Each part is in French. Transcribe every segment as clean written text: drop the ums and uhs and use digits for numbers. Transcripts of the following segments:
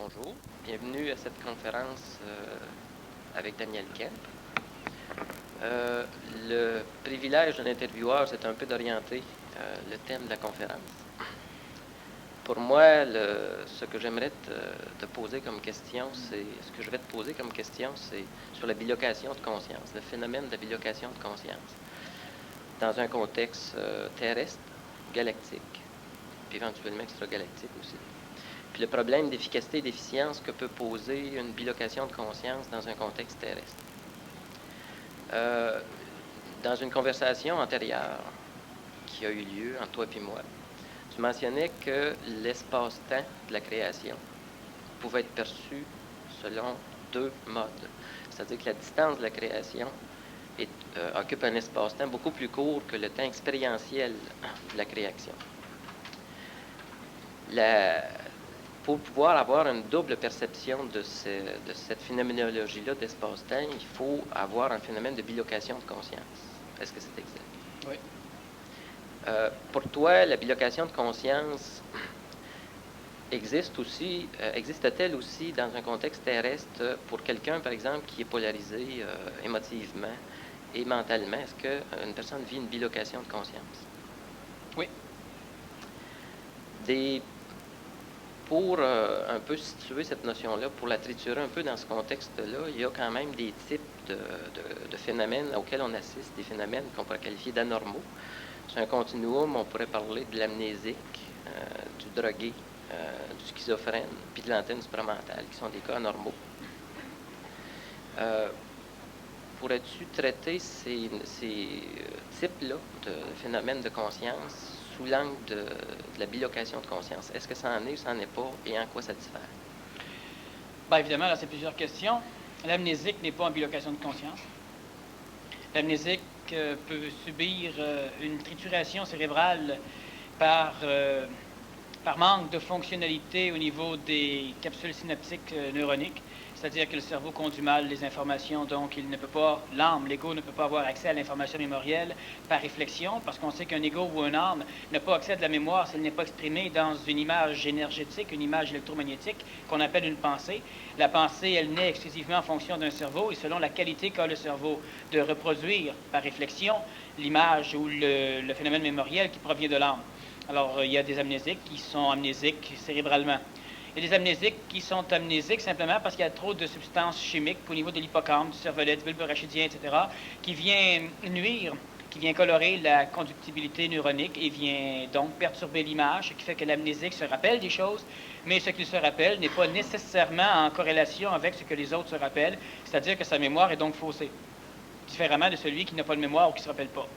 bonjour. Bienvenue à cette conférence avec Daniel Kemp. Le privilège d'un intervieweur, c'est un peu d'orienter le thème de la conférence. Pour moi, ce que j'aimerais te poser comme question, ce que je vais te poser comme question, c'est sur la bilocation de conscience, le phénomène de la bilocation de conscience, dans un contexte terrestre, galactique, puis éventuellement extragalactique aussi. Puis le problème d'efficacité et d'efficience que peut poser une bilocation de conscience dans un contexte terrestre. Dans une conversation antérieure qui a eu lieu entre toi et moi, tu mentionnais que l'espace-temps de la création pouvait être perçu selon deux modes. C'est-à-dire que la distance de la création occupe un espace-temps beaucoup plus court que le temps expérientiel de la création. Pour pouvoir avoir une double perception de cette phénoménologie-là d'espace-temps, il faut avoir un phénomène de bilocation de conscience. Est-ce que c'est exact? Oui. Pour toi, la bilocation de conscience existe-t-elle aussi dans un contexte terrestre pour quelqu'un, par exemple, qui est polarisé émotivement et mentalement? Est-ce qu'une personne vit une bilocation de conscience? Oui. Pour un peu situer cette notion-là, pour la triturer un peu dans ce contexte-là, il y a quand même des types de phénomènes auxquels on assiste, des phénomènes qu'on pourrait qualifier d'anormaux. C'est un continuum, on pourrait parler de l'amnésique, du drogué, du schizophrène, puis de l'antenne supramentale, qui sont des cas anormaux. Pourrais-tu traiter ces types-là de phénomènes de conscience sous l'angle de la bilocation de conscience? Est-ce que ça en est ou ça n'en est pas, et en quoi ça diffère? Bien, évidemment, là, c'est plusieurs questions. L'amnésique n'est pas en bilocation de conscience. L'amnésique peut subir une trituration cérébrale par manque de fonctionnalité au niveau des capsules synaptiques neuroniques. C'est-à-dire que le cerveau conduit mal les informations, donc il ne peut pas, l'âme, l'ego ne peut pas avoir accès à l'information mémorielle par réflexion, parce qu'on sait qu'un ego ou un âme n'a pas accès à de la mémoire si elle n'est pas exprimée dans une image énergétique, une image électromagnétique qu'on appelle une pensée. La pensée, elle naît exclusivement en fonction d'un cerveau et selon la qualité qu'a le cerveau de reproduire par réflexion l'image ou le phénomène mémoriel qui provient de l'âme. Alors, il y a des amnésiques qui sont amnésiques cérébralement. Il y a des amnésiques qui sont amnésiques simplement parce qu'il y a trop de substances chimiques au niveau de l'hippocampe, du cervelet, du bulbe rachidien, etc., qui vient nuire, qui vient colorer la conductibilité neuronique et vient donc perturber l'image, ce qui fait que l'amnésique se rappelle des choses, mais ce qu'il se rappelle n'est pas nécessairement en corrélation avec ce que les autres se rappellent, c'est-à-dire que sa mémoire est donc faussée, différemment de celui qui n'a pas de mémoire ou qui ne se rappelle pas.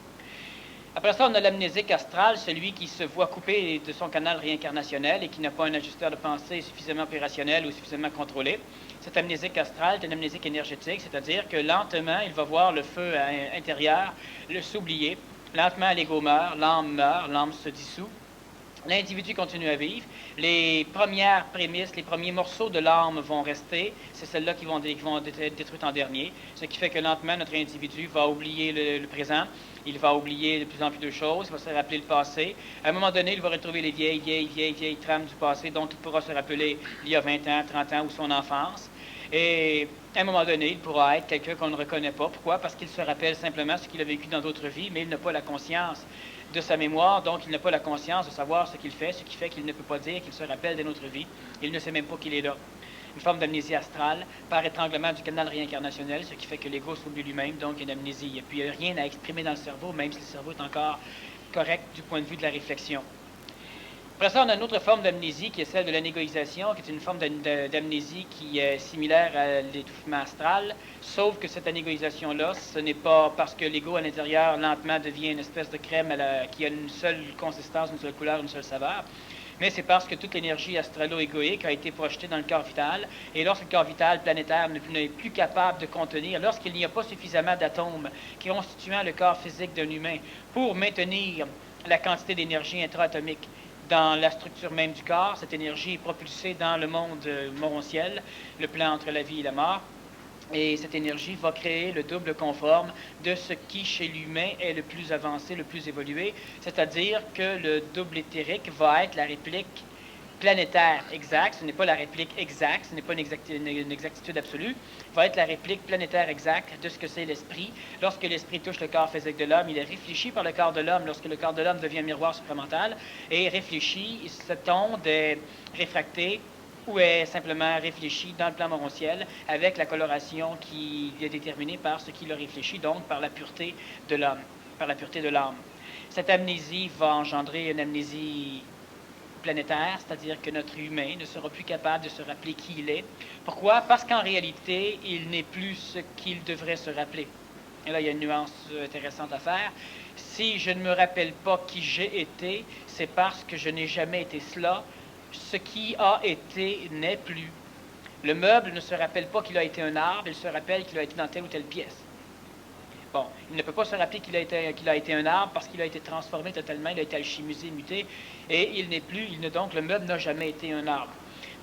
Après ça, on a l'amnésique astrale, celui qui se voit coupé de son canal réincarnationnel et qui n'a pas un ajusteur de pensée suffisamment opérationnel ou suffisamment contrôlé. Cette amnésique astrale est une amnésique énergétique, c'est-à-dire que lentement, il va voir le feu intérieur, s'oublier. Lentement, l'ego meurt, l'âme se dissout. L'individu continue à vivre. Les premières prémices, les premiers morceaux de l'âme vont rester. C'est celles-là qui vont être détruites en dernier. Ce qui fait que lentement, notre individu va oublier le présent. Il va oublier de plus en plus de choses. Il va se rappeler le passé. À un moment donné, il va retrouver les vieilles trames du passé dont il pourra se rappeler il y a 20 ans, 30 ans ou son enfance. Et à un moment donné, il pourra être quelqu'un qu'on ne reconnaît pas. Pourquoi? Parce qu'il se rappelle simplement ce qu'il a vécu dans d'autres vies, mais il n'a pas la conscience de sa mémoire, donc il n'a pas la conscience de savoir ce qu'il fait, ce qui fait qu'il ne peut pas dire qu'il se rappelle d'une autre vie. Il ne sait même pas qu'il est là. Une forme d'amnésie astrale par étranglement du canal réincarnationnel, ce qui fait que l'ego s'oublie lui-même, donc il y a une amnésie. Et puis il n'y a rien à exprimer dans le cerveau, même si le cerveau est encore correct du point de vue de la réflexion. Après ça, on a une autre forme d'amnésie qui est celle de l'anégoïsation, qui est une forme d'amnésie qui est similaire à l'étouffement astral, sauf que cette anégoïsation-là, ce n'est pas parce que l'ego à l'intérieur lentement devient une espèce de crème qui a une seule consistance, une seule couleur, une seule saveur, mais c'est parce que toute l'énergie astralo-égoïque a été projetée dans le corps vital, et lorsque le corps vital planétaire n'est plus capable de contenir, lorsqu'il n'y a pas suffisamment d'atomes constituant le corps physique d'un humain pour maintenir la quantité d'énergie intra-atomique dans la structure même du corps, cette énergie est propulsée dans le monde morontiel, le plan entre la vie et la mort. Et cette énergie va créer le double conforme de ce qui, chez l'humain, est le plus avancé, le plus évolué, c'est-à-dire que le double éthérique va être la réplique planétaire exact, ce n'est pas la réplique exacte, ce n'est pas une exactitude absolue, va être la réplique planétaire exacte de ce que c'est l'esprit. Lorsque l'esprit touche le corps physique de l'homme, il est réfléchi par le corps de l'homme lorsque le corps de l'homme devient un miroir supramental, et réfléchi, cette onde est réfractée ou est simplement réfléchi dans le plan morontiel avec la coloration qui est déterminée par ce qui le réfléchit, donc par la pureté de l'homme, par la pureté de l'âme. Cette amnésie va engendrer une amnésie planétaire, c'est-à-dire que notre humain ne sera plus capable de se rappeler qui il est. Pourquoi? Parce qu'en réalité, il n'est plus ce qu'il devrait se rappeler. Et là, il y a une nuance intéressante à faire. Si je ne me rappelle pas qui j'ai été, c'est parce que je n'ai jamais été cela. Ce qui a été n'est plus. Le meuble ne se rappelle pas qu'il a été un arbre, il se rappelle qu'il a été dans telle ou telle pièce. Bon, il ne peut pas se rappeler qu'il a été un arbre parce qu'il a été transformé totalement, il a été alchimisé, muté, et il n'est plus, donc le meuble n'a jamais été un arbre.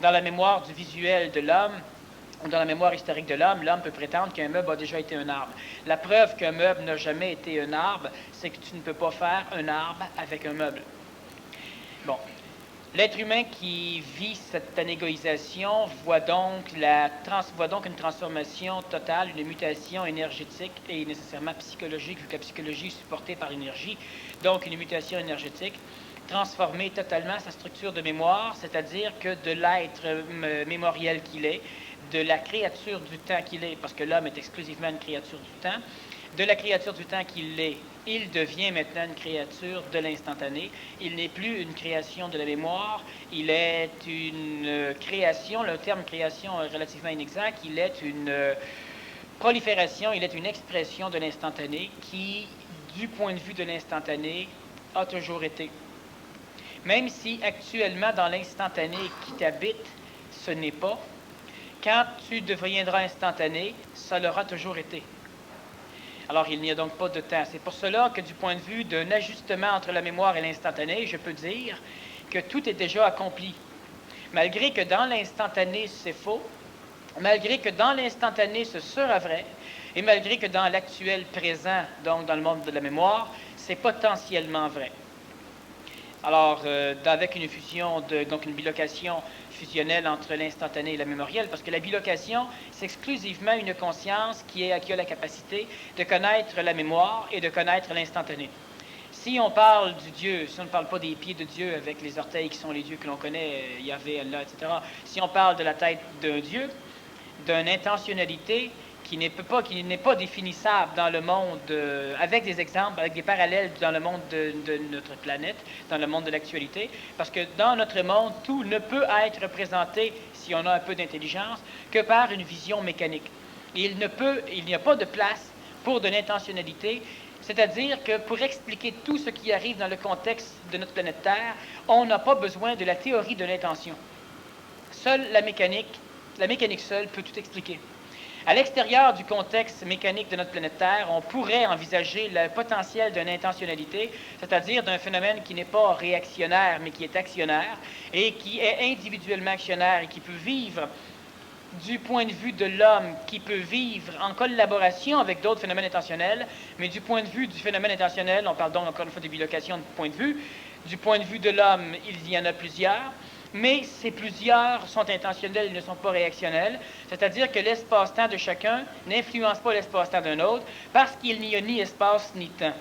Dans la mémoire du visuel de l'homme, dans la mémoire historique de l'homme, l'homme peut prétendre qu'un meuble a déjà été un arbre. La preuve qu'un meuble n'a jamais été un arbre, c'est que tu ne peux pas faire un arbre avec un meuble. Bon. L'être humain qui vit cette anégoïsation voit donc une transformation totale, une mutation énergétique et nécessairement psychologique, vu que la psychologie est supportée par l'énergie, donc une mutation énergétique, transformer totalement sa structure de mémoire, c'est-à-dire que de l'être mémoriel qu'il est, de la créature du temps qu'il est, parce que l'homme est exclusivement une créature du temps, de la créature du temps qu'il est, il devient maintenant une créature de l'instantané. Il n'est plus une création de la mémoire, il est une création, le terme création est relativement inexact, il est une prolifération, il est une expression de l'instantané qui, du point de vue de l'instantané, a toujours été. Même si actuellement dans l'instantané qui t'habite, ce n'est pas, quand tu deviendras instantané, ça l'aura toujours été. Alors, il n'y a donc pas de temps. C'est pour cela que du point de vue d'un ajustement entre la mémoire et l'instantané, je peux dire que tout est déjà accompli. Malgré que dans l'instantané, c'est faux, malgré que dans l'instantané, ce sera vrai, et malgré que dans l'actuel présent, donc dans le monde de la mémoire, c'est potentiellement vrai. Alors, avec une fusion, donc une bilocation fusionnelle entre l'instantané et la mémorielle, parce que la bilocation, c'est exclusivement une conscience qui a la capacité de connaître la mémoire et de connaître l'instantané. Si on parle du Dieu, si on ne parle pas des pieds de Dieu avec les orteils qui sont les dieux que l'on connaît, Yahvé, Allah, etc., si on parle de la tête d'un Dieu, d'une intentionnalité qui n'est pas définissable dans le monde, avec des exemples, avec des parallèles dans le monde de notre planète, dans le monde de l'actualité, parce que dans notre monde, tout ne peut être représenté, si on a un peu d'intelligence, que par une vision mécanique. Il n'y a pas de place pour de l'intentionnalité, c'est-à-dire que pour expliquer tout ce qui arrive dans le contexte de notre planète Terre, on n'a pas besoin de la théorie de l'intention. Seule la mécanique seule peut tout expliquer. À l'extérieur du contexte mécanique de notre planète Terre, on pourrait envisager le potentiel d'une intentionnalité, c'est-à-dire d'un phénomène qui n'est pas réactionnaire, mais qui est actionnaire, et qui est individuellement actionnaire et qui peut vivre du point de vue de l'homme, qui peut vivre en collaboration avec d'autres phénomènes intentionnels, mais du point de vue du phénomène intentionnel, on parle donc encore une fois de bilocation de point de vue, du point de vue de l'homme, il y en a plusieurs, mais ces plusieurs sont intentionnels, ils ne sont pas réactionnels, c'est-à-dire que l'espace-temps de chacun n'influence pas l'espace-temps d'un autre parce qu'il n'y a ni espace ni temps.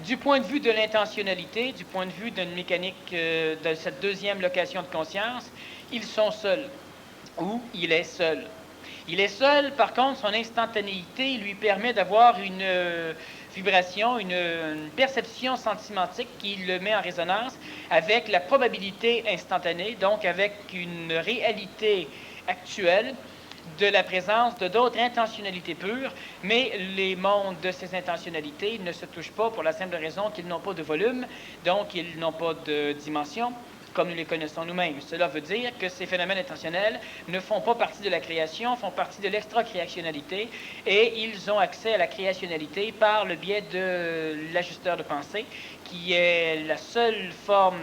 Du point de vue de l'intentionnalité, du point de vue d'une mécanique de cette deuxième location de conscience, ils sont seuls, ou il est seul. Il est seul, par contre, son instantanéité lui permet d'avoir une vibration, une perception sentimentique qui le met en résonance avec la probabilité instantanée, donc avec une réalité actuelle de la présence de d'autres intentionnalités pures, mais les mondes de ces intentionnalités ne se touchent pas pour la simple raison qu'ils n'ont pas de volume, donc ils n'ont pas de dimension, comme nous les connaissons nous-mêmes. Cela veut dire que ces phénomènes intentionnels ne font pas partie de la création, font partie de l'extra-créationnalité, et ils ont accès à la créationnalité par le biais de l'ajusteur de pensée, qui est la seule forme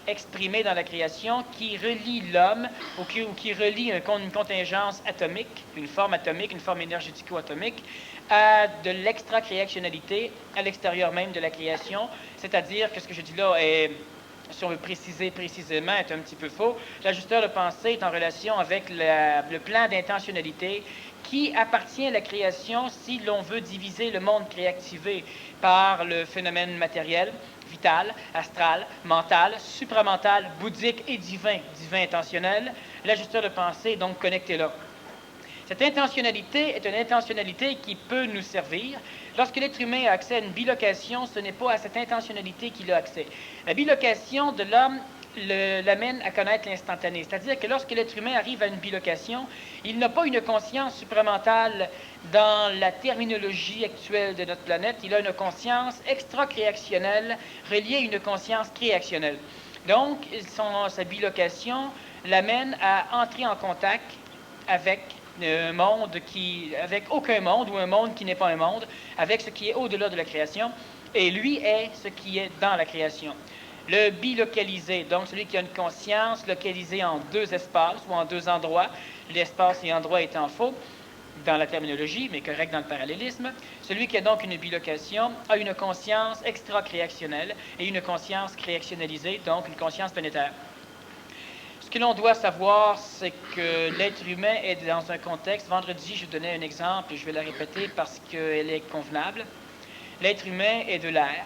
exprimée dans la création qui relie l'homme ou qui relie une contingence atomique, une forme énergético-atomique, à de l'extra-créationnalité à l'extérieur même de la création, c'est-à-dire que ce que je dis là est si on veut préciser précisément, est un petit peu faux. L'ajusteur de pensée est en relation avec le plan d'intentionnalité qui appartient à la création si l'on veut diviser le monde créativé par le phénomène matériel, vital, astral, mental, supramental, bouddhique et divin, divin intentionnel. L'ajusteur de pensée est donc connecté là. Cette intentionnalité est une intentionnalité qui peut nous servir. Lorsque l'être humain a accès à une bilocation, ce n'est pas à cette intentionnalité qu'il a accès. La bilocation de l'homme l'amène à connaître l'instantané. C'est-à-dire que lorsque l'être humain arrive à une bilocation, il n'a pas une conscience supramentale dans la terminologie actuelle de notre planète. Il a une conscience extra-créationnelle reliée à une conscience créationnelle. Donc, sa bilocation l'amène à entrer en contact avec un monde avec aucun monde ou un monde qui n'est pas un monde, avec ce qui est au-delà de la création, et lui est ce qui est dans la création. Le bilocalisé, donc celui qui a une conscience localisée en deux espaces ou en deux endroits, l'espace et endroit étant faux dans la terminologie, mais correct dans le parallélisme, celui qui a donc une bilocation a une conscience extra-créationnelle et une conscience créationnalisée, donc une conscience planétaire. Ce que l'on doit savoir, c'est que l'être humain est dans un contexte. Vendredi, je vous donnais un exemple et je vais la répéter parce qu'elle est convenable. L'être humain est de l'air.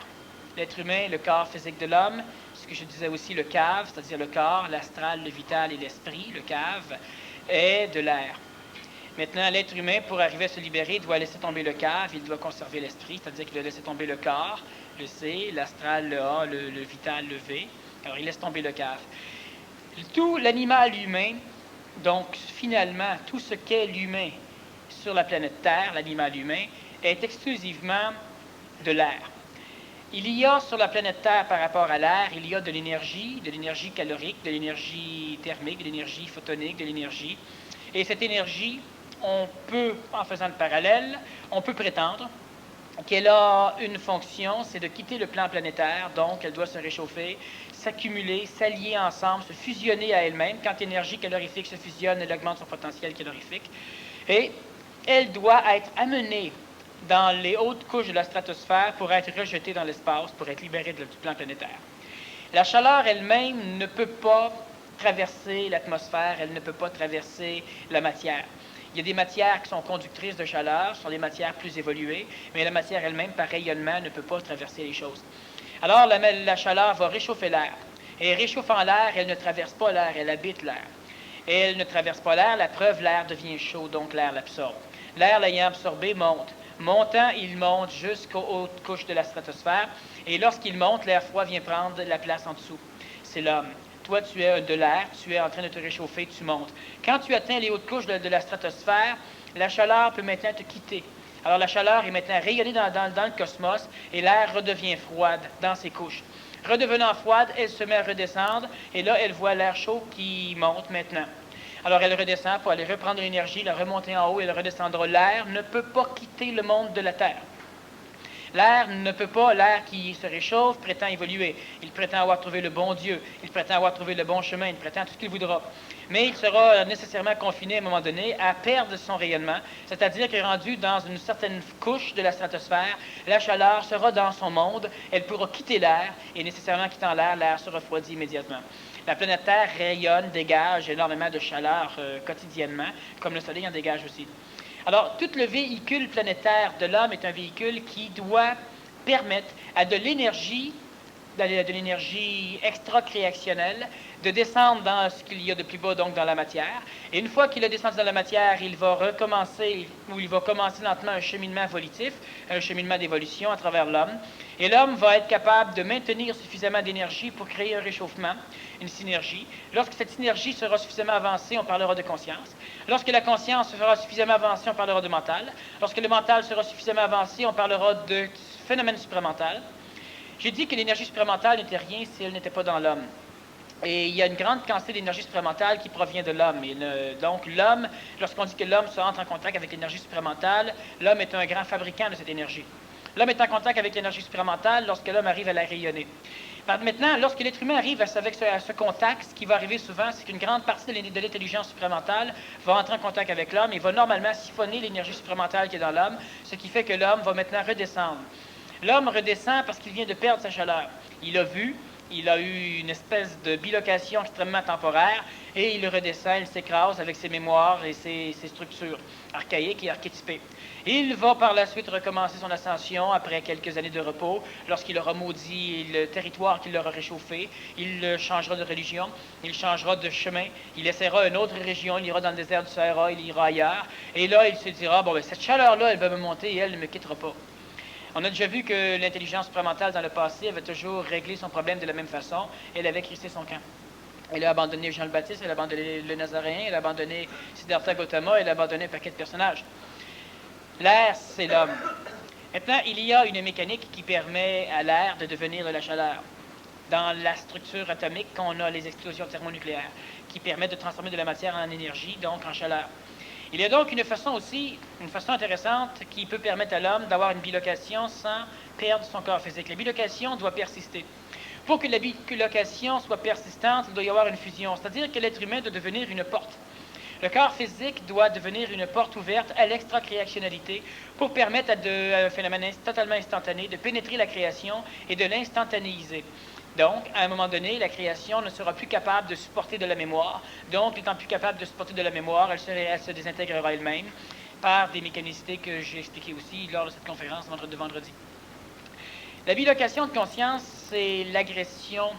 L'être humain, le corps physique de l'homme, ce que je disais aussi, le cave, c'est-à-dire le corps, l'astral, le vital et l'esprit, le cave, est de l'air. Maintenant, l'être humain, pour arriver à se libérer, doit laisser tomber le cave, il doit conserver l'esprit, c'est-à-dire qu'il doit laisser tomber le corps, le C, l'astral, le A, le vital, le V. Alors, il laisse tomber le cave. Tout l'animal humain, donc finalement, tout ce qu'est l'humain sur la planète Terre, l'animal humain, est exclusivement de l'air. Il y a sur la planète Terre, par rapport à l'air, il y a de l'énergie calorique, de l'énergie thermique, de l'énergie photonique, de l'énergie. Et cette énergie, on peut, en faisant le parallèle, on peut prétendre qu'elle a une fonction, c'est de quitter le plan planétaire, donc elle doit se réchauffer, s'accumuler, s'allier ensemble, se fusionner à elle-même. Quand l'énergie calorifique se fusionne, elle augmente son potentiel calorifique. Et elle doit être amenée dans les hautes couches de la stratosphère pour être rejetée dans l'espace, pour être libérée du plan planétaire. La chaleur elle-même ne peut pas traverser l'atmosphère, elle ne peut pas traverser la matière. Il y a des matières qui sont conductrices de chaleur, ce sont des matières plus évoluées, mais la matière elle-même, par rayonnement, ne peut pas traverser les choses. Alors, la chaleur va réchauffer l'air. Et réchauffant l'air, elle ne traverse pas l'air, elle habite l'air. Et elle ne traverse pas l'air, la preuve, l'air devient chaud, donc l'air l'absorbe. L'air l'ayant absorbé monte. Montant, il monte jusqu'aux hautes couches de la stratosphère. Et lorsqu'il monte, l'air froid vient prendre la place en dessous. C'est l'homme. Toi, tu es de l'air, tu es en train de te réchauffer, tu montes. Quand tu atteins les hautes couches de la stratosphère, la chaleur peut maintenant te quitter. Alors la chaleur est maintenant rayonnée dans le cosmos et l'air redevient froide dans ses couches. Redevenant froide, elle se met à redescendre et là, elle voit l'air chaud qui monte maintenant. Alors elle redescend pour aller reprendre l'énergie, la remonter en haut et elle redescendra. L'air ne peut pas quitter le monde de la Terre. L'air ne peut pas, l'air qui se réchauffe prétend évoluer. Il prétend avoir trouvé le bon Dieu, il prétend avoir trouvé le bon chemin, il prétend tout ce qu'il voudra. Mais il sera nécessairement confiné à un moment donné à perdre son rayonnement, c'est-à-dire qu'il est rendu dans une certaine couche de la stratosphère, la chaleur sera dans son monde, elle pourra quitter l'air, et nécessairement quittant l'air, l'air se refroidit immédiatement. La planète Terre rayonne, dégage énormément de chaleur quotidiennement, comme le Soleil en dégage aussi. Alors, tout le véhicule planétaire de l'homme est un véhicule qui doit permettre à de l'énergie extra-créationnelle de descendre dans ce qu'il y a de plus bas, donc dans la matière. Et une fois qu'il a descendu dans la matière, il va commencer lentement un cheminement volitif, un cheminement d'évolution à travers l'homme. Et l'homme va être capable de maintenir suffisamment d'énergie pour créer un réchauffement, une synergie. Lorsque cette synergie sera suffisamment avancée, on parlera de conscience. Lorsque la conscience sera suffisamment avancée, on parlera de mental. Lorsque le mental sera suffisamment avancé, on parlera de phénomène supramental. J'ai dit que l'énergie supramentale n'était rien si elle n'était pas dans l'homme. Et il y a une grande quantité d'énergie supramentale qui provient de l'homme. Donc l'homme, lorsqu'on dit que l'homme entre en contact avec l'énergie supramentale, l'homme est un grand fabricant de cette énergie. L'homme est en contact avec l'énergie supramentale lorsque l'homme arrive à la rayonner. Maintenant, lorsque l'être humain arrive à ce contact, ce qui va arriver souvent, c'est qu'une grande partie de l'intelligence supramentale va entrer en contact avec l'homme et va normalement siphonner l'énergie supramentale qui est dans l'homme, ce qui fait que l'homme va maintenant redescendre. L'homme redescend parce qu'il vient de perdre sa chaleur. Il a vu, il a eu une espèce de bilocation extrêmement temporaire et il redescend, il s'écrase avec ses mémoires et ses structures archaïques et archétypées. Il va par la suite recommencer son ascension après quelques années de repos, lorsqu'il aura maudit le territoire qu'il aura réchauffé. Il changera de religion, il changera de chemin, il essaiera une autre région, il ira dans le désert du Sahara, il ira ailleurs. Et là, il se dira, bon, ben, cette chaleur-là, elle va me monter et elle ne me quittera pas. On a déjà vu que l'intelligence supramentale dans le passé avait toujours réglé son problème de la même façon. Elle avait crissé son camp. Elle a abandonné Jean le Baptiste, elle a abandonné le Nazaréen, elle a abandonné Siddhartha Gautama, elle a abandonné un paquet de personnages. L'air, c'est l'homme. Maintenant, il y a une mécanique qui permet à l'air de devenir de la chaleur. Dans la structure atomique, on a les explosions thermonucléaires qui permettent de transformer de la matière en énergie, donc en chaleur. Il y a donc une façon intéressante qui peut permettre à l'homme d'avoir une bilocation sans perdre son corps physique. La bilocation doit persister. Pour que la bilocation soit persistante, il doit y avoir une fusion, c'est-à-dire que l'être humain doit devenir une porte. Le corps physique doit devenir une porte ouverte à l'extra-créationnalité pour permettre à un phénomène totalement instantané de pénétrer la création et de l'instantanéiser. Donc, à un moment donné, la création ne sera plus capable de supporter de la mémoire. Donc, n'étant plus capable de supporter de la mémoire, elle se désintégrera elle-même par des mécanicités que j'ai expliquées aussi lors de cette conférence de vendredi. La bilocation de conscience, c'est l'agression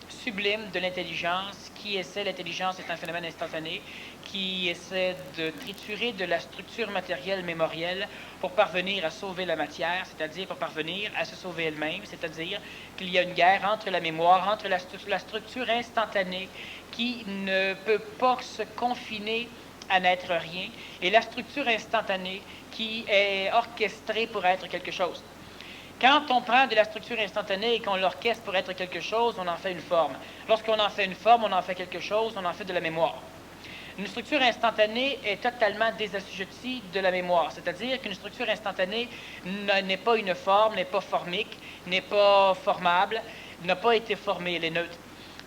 sublime de l'intelligence qui essaie, l'intelligence est un phénomène instantané, qui essaie de triturer de la structure matérielle mémorielle pour parvenir à sauver la matière, c'est-à-dire pour parvenir à se sauver elle-même, c'est-à-dire qu'il y a une guerre entre la mémoire, entre la structure instantanée qui ne peut pas se confiner à n'être rien, et la structure instantanée qui est orchestrée pour être quelque chose. Quand on prend de la structure instantanée et qu'on l'orchestre pour être quelque chose, on en fait une forme. Lorsqu'on en fait une forme, on en fait quelque chose, on en fait de la mémoire. Une structure instantanée est totalement désassujettie de la mémoire, c'est-à-dire qu'une structure instantanée n'est pas une forme, n'est pas formique, n'est pas formable, n'a pas été formée, elle est neutre.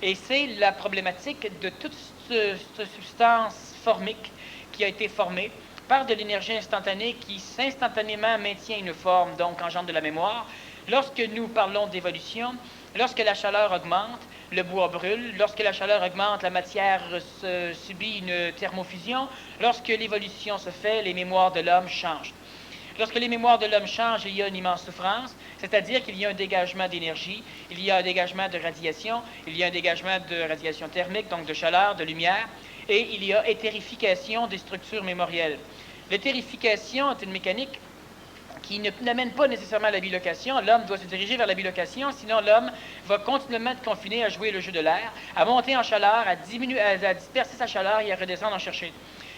Et c'est la problématique de toute cette substance formique qui a été formée par de l'énergie instantanée qui instantanément maintient une forme, donc engendre de la mémoire. Lorsque nous parlons d'évolution, lorsque la chaleur augmente, le bois brûle. Lorsque la chaleur augmente, la matière subit une thermofusion. Lorsque l'évolution se fait, les mémoires de l'homme changent. Lorsque les mémoires de l'homme changent, il y a une immense souffrance, c'est-à-dire qu'il y a un dégagement d'énergie, il y a un dégagement de radiation, il y a un dégagement de radiation thermique, donc de chaleur, de lumière, et il y a éthérification des structures mémorielles. L'éthérification est une mécanique qui n'amène pas nécessairement à la bilocation. L'homme doit se diriger vers la bilocation, sinon l'homme va continuellement être confiné à jouer le jeu de l'air, à monter en chaleur, à disperser sa chaleur et à redescendre en chercher.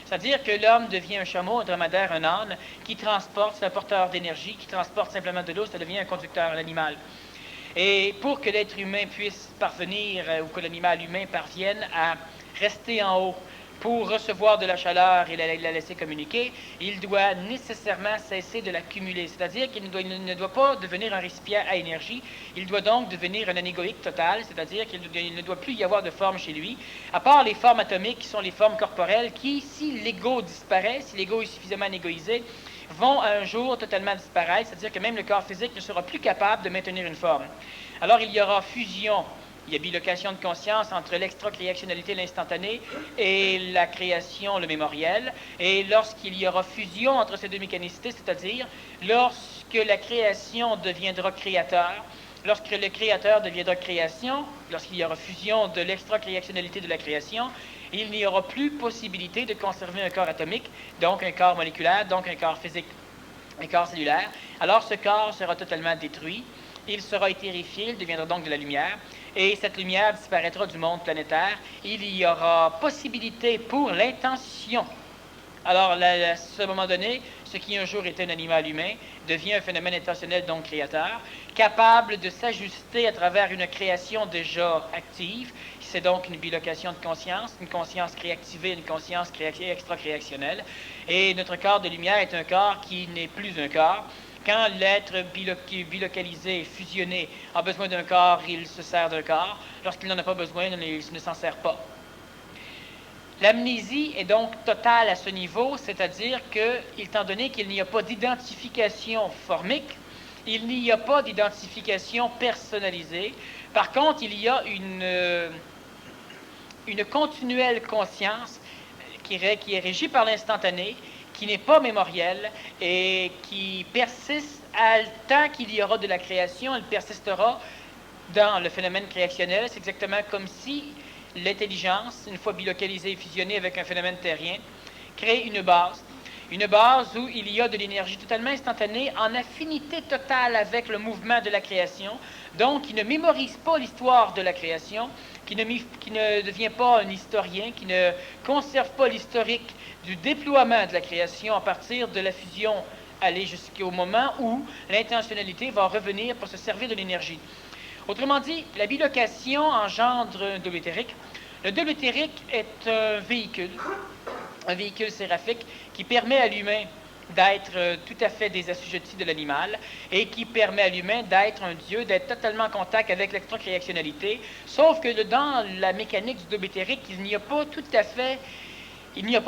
C'est-à-dire que l'homme devient un chameau, un dromadaire, un âne, qui transporte, c'est un porteur d'énergie, qui transporte simplement de l'eau, ça devient un conducteur, un animal. Et pour que l'être humain puisse parvenir, ou que l'animal humain parvienne à rester en haut, pour recevoir de la chaleur et la laisser communiquer, il doit nécessairement cesser de l'accumuler. C'est-à-dire qu'il ne doit pas devenir un récipient à énergie, il doit donc devenir un anégoïque total, c'est-à-dire qu'il ne doit plus y avoir de forme chez lui, à part les formes atomiques qui sont les formes corporelles qui, si l'ego disparaît, si l'ego est suffisamment anégoïsé, vont un jour totalement disparaître, c'est-à-dire que même le corps physique ne sera plus capable de maintenir une forme. Alors il y aura fusion. Il y a bilocation de conscience entre l'extra-créationnalité, l'instantané, et la création, le mémoriel. Et lorsqu'il y aura fusion entre ces deux mécanicités, c'est-à-dire lorsque la création deviendra créateur, lorsque le créateur deviendra création, lorsqu'il y aura fusion de l'extra-créationnalité de la création, il n'y aura plus possibilité de conserver un corps atomique, donc un corps moléculaire, donc un corps physique, un corps cellulaire. Alors ce corps sera totalement détruit, il sera éthérifié, il deviendra donc de la lumière. Et cette lumière disparaîtra du monde planétaire. Il y aura possibilité pour l'intention. Alors, à ce moment donné, ce qui un jour était un animal humain devient un phénomène intentionnel, donc créateur, capable de s'ajuster à travers une création déjà active. C'est donc une bilocation de conscience, une conscience réactivée, une conscience extra-créationnelle. Et notre corps de lumière est un corps qui n'est plus un corps. Quand l'être bilocalisé, fusionné, a besoin d'un corps, il se sert d'un corps. Lorsqu'il n'en a pas besoin, il ne s'en sert pas. L'amnésie est donc totale à ce niveau, c'est-à-dire que, étant donné qu'il n'y a pas d'identification formique, il n'y a pas d'identification personnalisée, Par contre, il y a une continuelle conscience qui est régie par l'instantané, qui n'est pas mémorielle et qui persiste tant qu'il y aura de la création, elle persistera dans le phénomène créationnel. C'est exactement comme si l'intelligence, une fois bilocalisée et fusionnée avec un phénomène terrien, crée une base où il y a de l'énergie totalement instantanée en affinité totale avec le mouvement de la création, donc qui ne mémorise pas l'histoire de la création, qui ne devient pas un historien, qui ne conserve pas l'historique du déploiement de la création à partir de la fusion, aller jusqu'au moment où l'intentionnalité va revenir pour se servir de l'énergie. Autrement dit, la bilocation engendre un double éthérique. Le double éthérique est un véhicule séraphique qui permet à l'humain d'être tout à fait désassujetti de l'animal et qui permet à l'humain d'être un dieu, d'être totalement en contact avec l'extra-créationnalité, sauf que dans la mécanique du double éthérique, il n'y a pas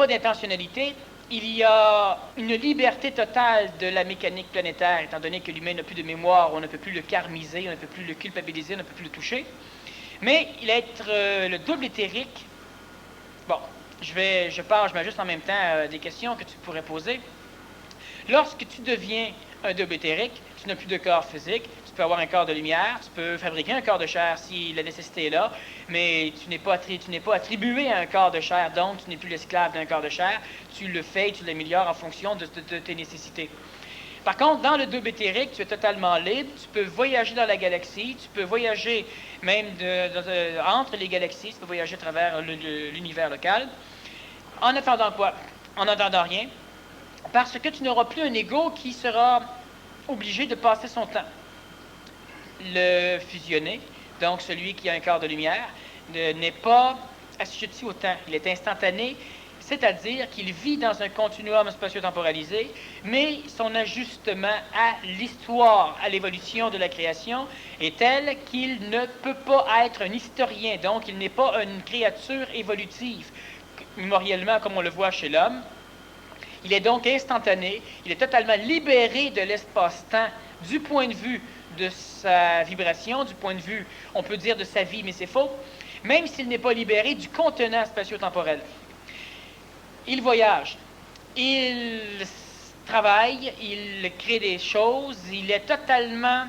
d'intentionnalité, il y a une liberté totale de la mécanique planétaire, étant donné que l'humain n'a plus de mémoire, on ne peut plus le karmiser, on ne peut plus le culpabiliser, on ne peut plus le toucher. Mais le double éthérique, bon, je m'ajuste en même temps des questions que tu pourrais poser. Lorsque tu deviens un double éthérique, tu n'as plus de corps physique, tu peux avoir un corps de lumière, tu peux fabriquer un corps de chair si la nécessité est là, mais tu n'es pas attribué à un corps de chair, donc tu n'es plus l'esclave d'un corps de chair, tu le fais et tu l'améliores en fonction de tes nécessités. Par contre, dans le double éthérique, tu es totalement libre, tu peux voyager dans la galaxie, tu peux voyager même entre les galaxies, tu peux voyager à travers l'univers local. En attendant quoi? En attendant rien, parce que tu n'auras plus un ego qui sera obligé de passer son temps. Le fusionné, donc celui qui a un corps de lumière, n'est pas assujetti au temps. Il est instantané, c'est-à-dire qu'il vit dans un continuum spatio-temporalisé, mais son ajustement à l'histoire, à l'évolution de la création, est tel qu'il ne peut pas être un historien, donc il n'est pas une créature évolutive, mémoriellement comme on le voit chez l'homme. Il est donc instantané, il est totalement libéré de l'espace-temps du point de vue de sa vibration, du point de vue, on peut dire, de sa vie, mais c'est faux, même s'il n'est pas libéré du contenant spatio-temporel. Il voyage, il travaille, il crée des choses, il est totalement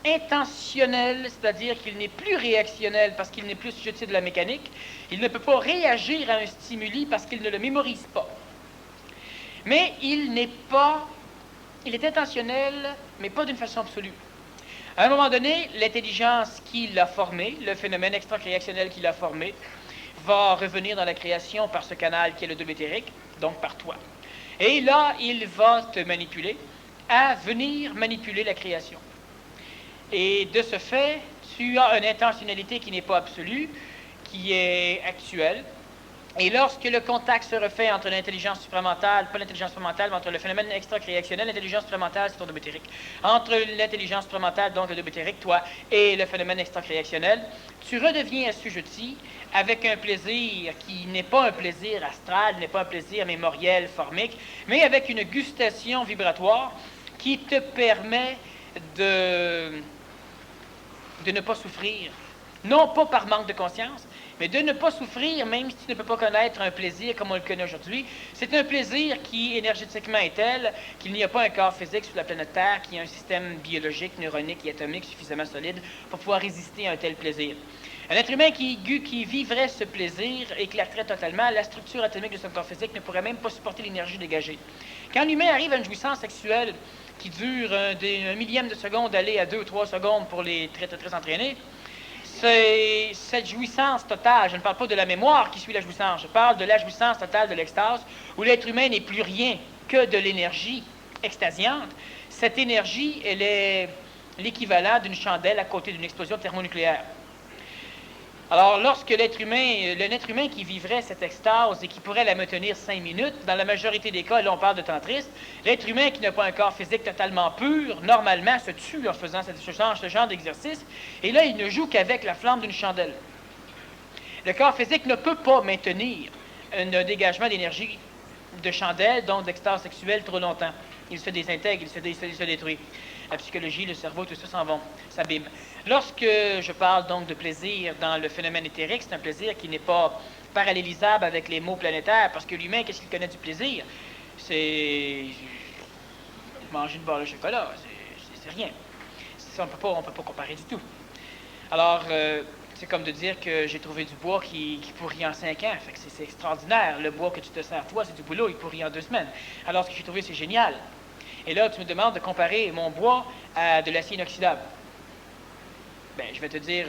intentionnel, c'est-à-dire qu'il n'est plus réactionnel parce qu'il n'est plus sujet de la mécanique. Il ne peut pas réagir à un stimuli parce qu'il ne le mémorise pas. Mais il est intentionnel, mais pas d'une façon absolue. À un moment donné, l'intelligence qui l'a formé, le phénomène extra-créationnel qui l'a formé, va revenir dans la création par ce canal qui est le double éthérique, donc par toi. Et là, il va te manipuler à venir manipuler la création. Et de ce fait, tu as une intentionnalité qui n'est pas absolue, qui est actuelle. Et lorsque le contact se refait entre l'intelligence supramentale, pas l'intelligence supramentale, mais entre le phénomène extra-créationnel, l'intelligence supramentale, c'est ton double éthérique, entre l'intelligence supramentale, donc le double éthérique, toi, et le phénomène extra-créationnel, tu redeviens assujetti avec un plaisir qui n'est pas un plaisir astral, n'est pas un plaisir mémoriel, formique, mais avec une gustation vibratoire qui te permet de ne pas souffrir, non pas par manque de conscience, mais de ne pas souffrir, même si tu ne peux pas connaître un plaisir comme on le connaît aujourd'hui. C'est un plaisir qui, énergétiquement, est tel qu'il n'y a pas un corps physique sur la planète Terre qui a un système biologique, neuronique et atomique suffisamment solide pour pouvoir résister à un tel plaisir. Un être humain qui vivrait ce plaisir éclaterait totalement. La structure atomique de son corps physique ne pourrait même pas supporter l'énergie dégagée. Quand l'humain arrive à une jouissance sexuelle qui dure un millième de seconde, aller à 2 ou 3 secondes pour les très entraînés, c'est cette jouissance totale. Je ne parle pas de la mémoire qui suit la jouissance, je parle de la jouissance totale de l'extase, où l'être humain n'est plus rien que de l'énergie extasiante. Cette énergie, elle est l'équivalent d'une chandelle à côté d'une explosion thermonucléaire. Alors, lorsque l'être humain qui vivrait cette extase et qui pourrait la maintenir 5 minutes, dans la majorité des cas, là on parle de tantrisme, l'être humain qui n'a pas un corps physique totalement pur, normalement se tue en faisant ce genre d'exercice, et là il ne joue qu'avec la flamme d'une chandelle. Le corps physique ne peut pas maintenir un dégagement d'énergie de chandelle, donc d'extase sexuelle, trop longtemps. Il se désintègre, il se détruit. la psychologie, le cerveau, tout ça s'abîme. Lorsque je parle donc de plaisir dans le phénomène éthérique, c'est un plaisir qui n'est pas parallélisable avec les mots planétaires, parce que l'humain, qu'est-ce qu'il connaît du plaisir? C'est manger une barre de chocolat, c'est rien. Ça, on peut pas comparer du tout. Alors, c'est comme de dire que j'ai trouvé du bois qui pourrit en 5 ans. Fait que c'est extraordinaire. Le bois que tu te sers, toi, c'est du boulot, il pourrit en 2 semaines. Alors, ce que j'ai trouvé, c'est génial. Et là, tu me demandes de comparer mon bois à de l'acier inoxydable. Ben, je vais te dire,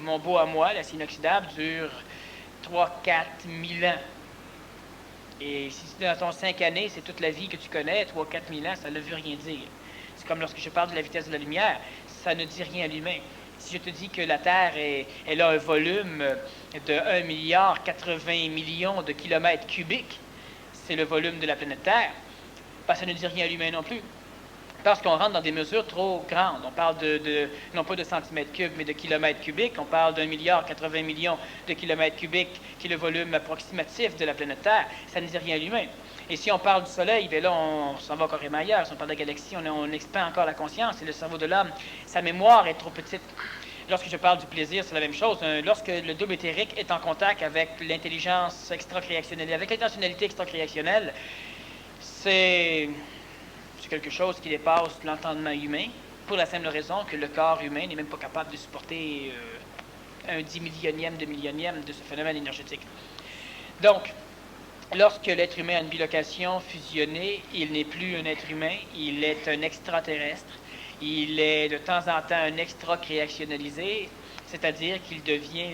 mon bois à moi, l'acier inoxydable, dure 3-4 000 ans. Et si dans ton 5 années, c'est toute la vie que tu connais, 3-4 000 ans, ça ne veut rien dire. C'est comme lorsque je parle de la vitesse de la lumière, ça ne dit rien à l'humain. Si je te dis que la Terre elle a un volume de 1 milliard 80 millions de kilomètres cubiques, c'est le volume de la planète Terre, ben, ça ne dit rien à l'humain non plus. Parce qu'on rentre dans des mesures trop grandes. On parle non pas de centimètres cubes, mais de kilomètres cubiques. On parle d'1 milliard 80 millions de kilomètres cubiques, qui est le volume approximatif de la planète Terre. Ça ne dit rien à l'humain. Et si on parle du Soleil, bien là, on s'en va encore ailleurs. Si on parle de la galaxie, on expand encore la conscience. Et le cerveau de l'homme, sa mémoire est trop petite. Lorsque je parle du plaisir, c'est la même chose. Lorsque le double éthérique est en contact avec l'intelligence extra-créationnelle, avec l'intentionnalité extra-créationnelle, c'est quelque chose qui dépasse l'entendement humain, pour la simple raison que le corps humain n'est même pas capable de supporter un 10 millionième de millionième de ce phénomène énergétique. Donc, lorsque l'être humain a une bilocation fusionnée, il n'est plus un être humain, il est un extraterrestre, il est de temps en temps un extra-créationnalisé, c'est-à-dire qu'il devient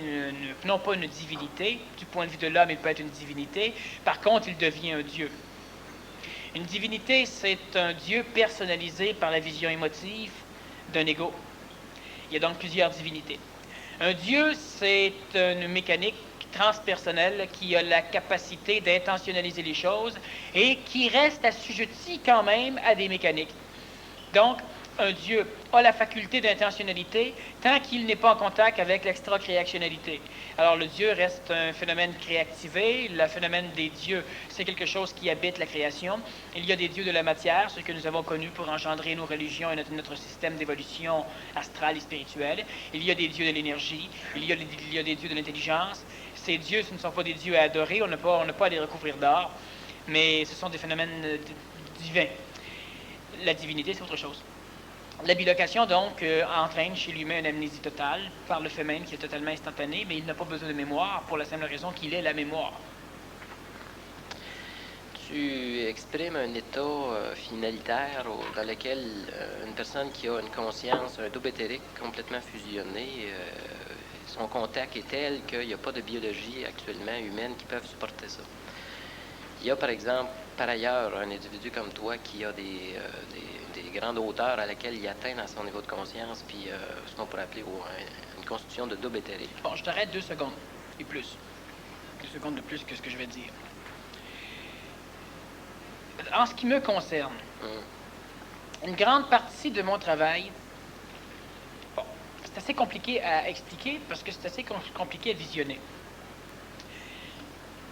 non pas une divinité, du point de vue de l'homme, il peut être une divinité, par contre, il devient un dieu. Une divinité, c'est un Dieu personnalisé par la vision émotive d'un ego. Il y a donc plusieurs divinités. Un Dieu, c'est une mécanique transpersonnelle qui a la capacité d'intentionnaliser les choses et qui reste assujetti quand même à des mécaniques. Donc, un Dieu a la faculté d'intentionnalité tant qu'il n'est pas en contact avec l'extra-créationnalité. Alors, le Dieu reste un phénomène créativé. Le phénomène des dieux, c'est quelque chose qui habite la création. Il y a des dieux de la matière, ceux que nous avons connus pour engendrer nos religions et notre système d'évolution astrale et spirituelle. Il y a des dieux de l'énergie. Il y a des dieux de l'intelligence. Ces dieux, ce ne sont pas des dieux à adorer. On n'a pas à les recouvrir d'or, mais ce sont des phénomènes divins. La divinité, c'est autre chose. La bilocation, donc, entraîne chez l'humain une amnésie totale par le phénomène qui est totalement instantané, mais il n'a pas besoin de mémoire pour la simple raison qu'il est la mémoire. Tu exprimes un état finalitaire dans lequel une personne qui a une conscience, un double éthérique complètement fusionné, son contact est tel qu'il n'y a pas de biologie actuellement humaine qui peuvent supporter ça. Il y a, par exemple, par ailleurs, un individu comme toi qui a des grandes hauteurs à laquelle il atteint dans son niveau de conscience, puis ce qu'on pourrait appeler une constitution de double éthérique. Bon, je t'arrête 2 secondes, et plus. 2 secondes de plus que ce que je vais dire. En ce qui me concerne, une grande partie de mon travail, bon, c'est assez compliqué à expliquer parce que c'est assez compliqué à visionner.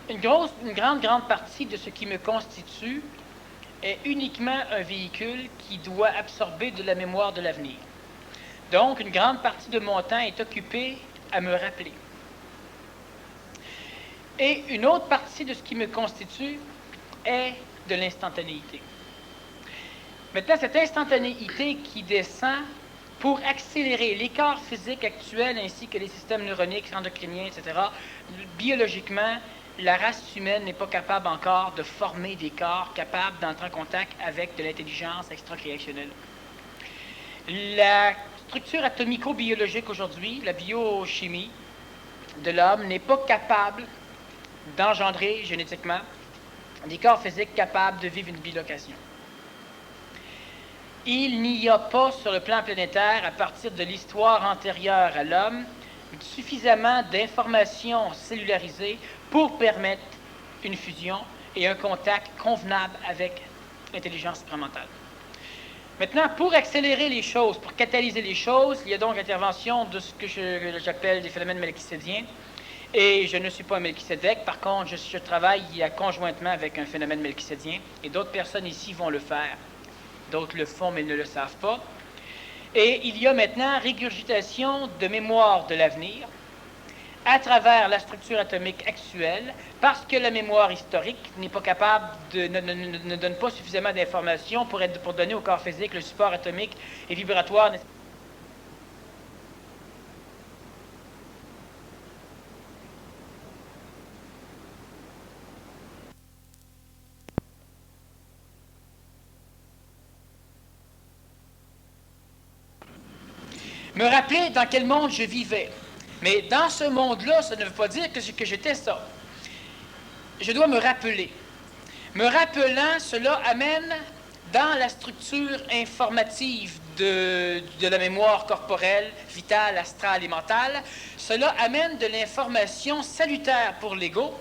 Une grande partie de ce qui me constitue est uniquement un véhicule qui doit absorber de la mémoire de l'avenir. Donc, une grande partie de mon temps est occupée à me rappeler. Et une autre partie de ce qui me constitue est de l'instantanéité. Maintenant, cette instantanéité qui descend pour accélérer les corps physiques actuels ainsi que les systèmes neuroniques, endocriniens, etc., biologiquement, la race humaine n'est pas capable encore de former des corps capables d'entrer en contact avec de l'intelligence extra-créationnelle. La structure atomico-biologique aujourd'hui, la biochimie de l'homme, n'est pas capable d'engendrer génétiquement des corps physiques capables de vivre une bilocation. Il n'y a pas sur le plan planétaire, à partir de l'histoire antérieure à l'homme, suffisamment d'informations cellularisées pour permettre une fusion et un contact convenable avec l'intelligence supramentale. Maintenant, pour accélérer les choses, pour catalyser les choses, il y a donc l'intervention de ce que j'appelle des phénomènes melchisédiens. Et je ne suis pas un Melchisédek, par contre, je travaille conjointement avec un phénomène melchisédien, et d'autres personnes ici vont le faire. D'autres le font, mais ne le savent pas. Et il y a maintenant régurgitation de mémoire de l'avenir à travers la structure atomique actuelle, parce que la mémoire historique n'est pas capable ne donne pas suffisamment d'informations pour donner au corps physique le support atomique et vibratoire nécessaire. Me rappeler dans quel monde je vivais. Mais dans ce monde-là, ça ne veut pas dire que j'étais ça. Je dois me rappeler. Me rappelant, cela amène dans la structure informative de la mémoire corporelle, vitale, astrale et mentale, cela amène de l'information salutaire pour l'ego,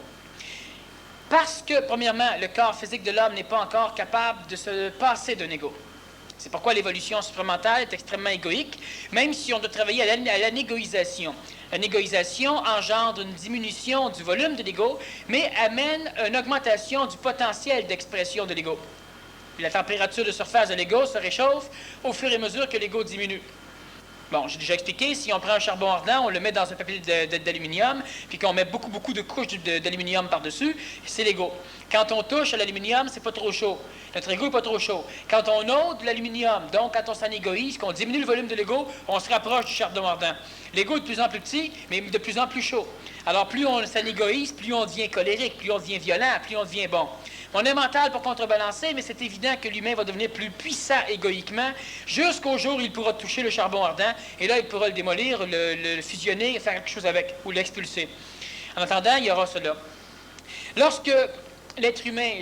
parce que, premièrement, le corps physique de l'homme n'est pas encore capable de se passer d'un ego. C'est pourquoi l'évolution supramentale est extrêmement égoïque, même si on doit travailler à l'anégoïsation. L'anégoïsation engendre une diminution du volume de l'ego, mais amène une augmentation du potentiel d'expression de l'ego. La température de surface de l'ego se réchauffe au fur et à mesure que l'ego diminue. Bon, j'ai déjà expliqué, si on prend un charbon ardent, on le met dans un papier d'aluminium, puis qu'on met beaucoup de couches d'aluminium par-dessus, c'est l'ego. Quand on touche à l'aluminium, c'est pas trop chaud. Notre ego n'est pas trop chaud. Quand on ôte l'aluminium, donc quand on s'anégoïse, qu'on diminue le volume de l'ego, on se rapproche du charbon ardent. L'ego est de plus en plus petit, mais de plus en plus chaud. Alors plus on s'anégoïse, plus on devient colérique, plus on devient violent, plus on devient bon. On est mental pour contrebalancer, mais c'est évident que l'humain va devenir plus puissant égoïquement jusqu'au jour où il pourra toucher le charbon ardent, et là, il pourra le démolir, le fusionner, faire quelque chose avec, ou l'expulser. En attendant, il y aura cela. Lorsque l'être humain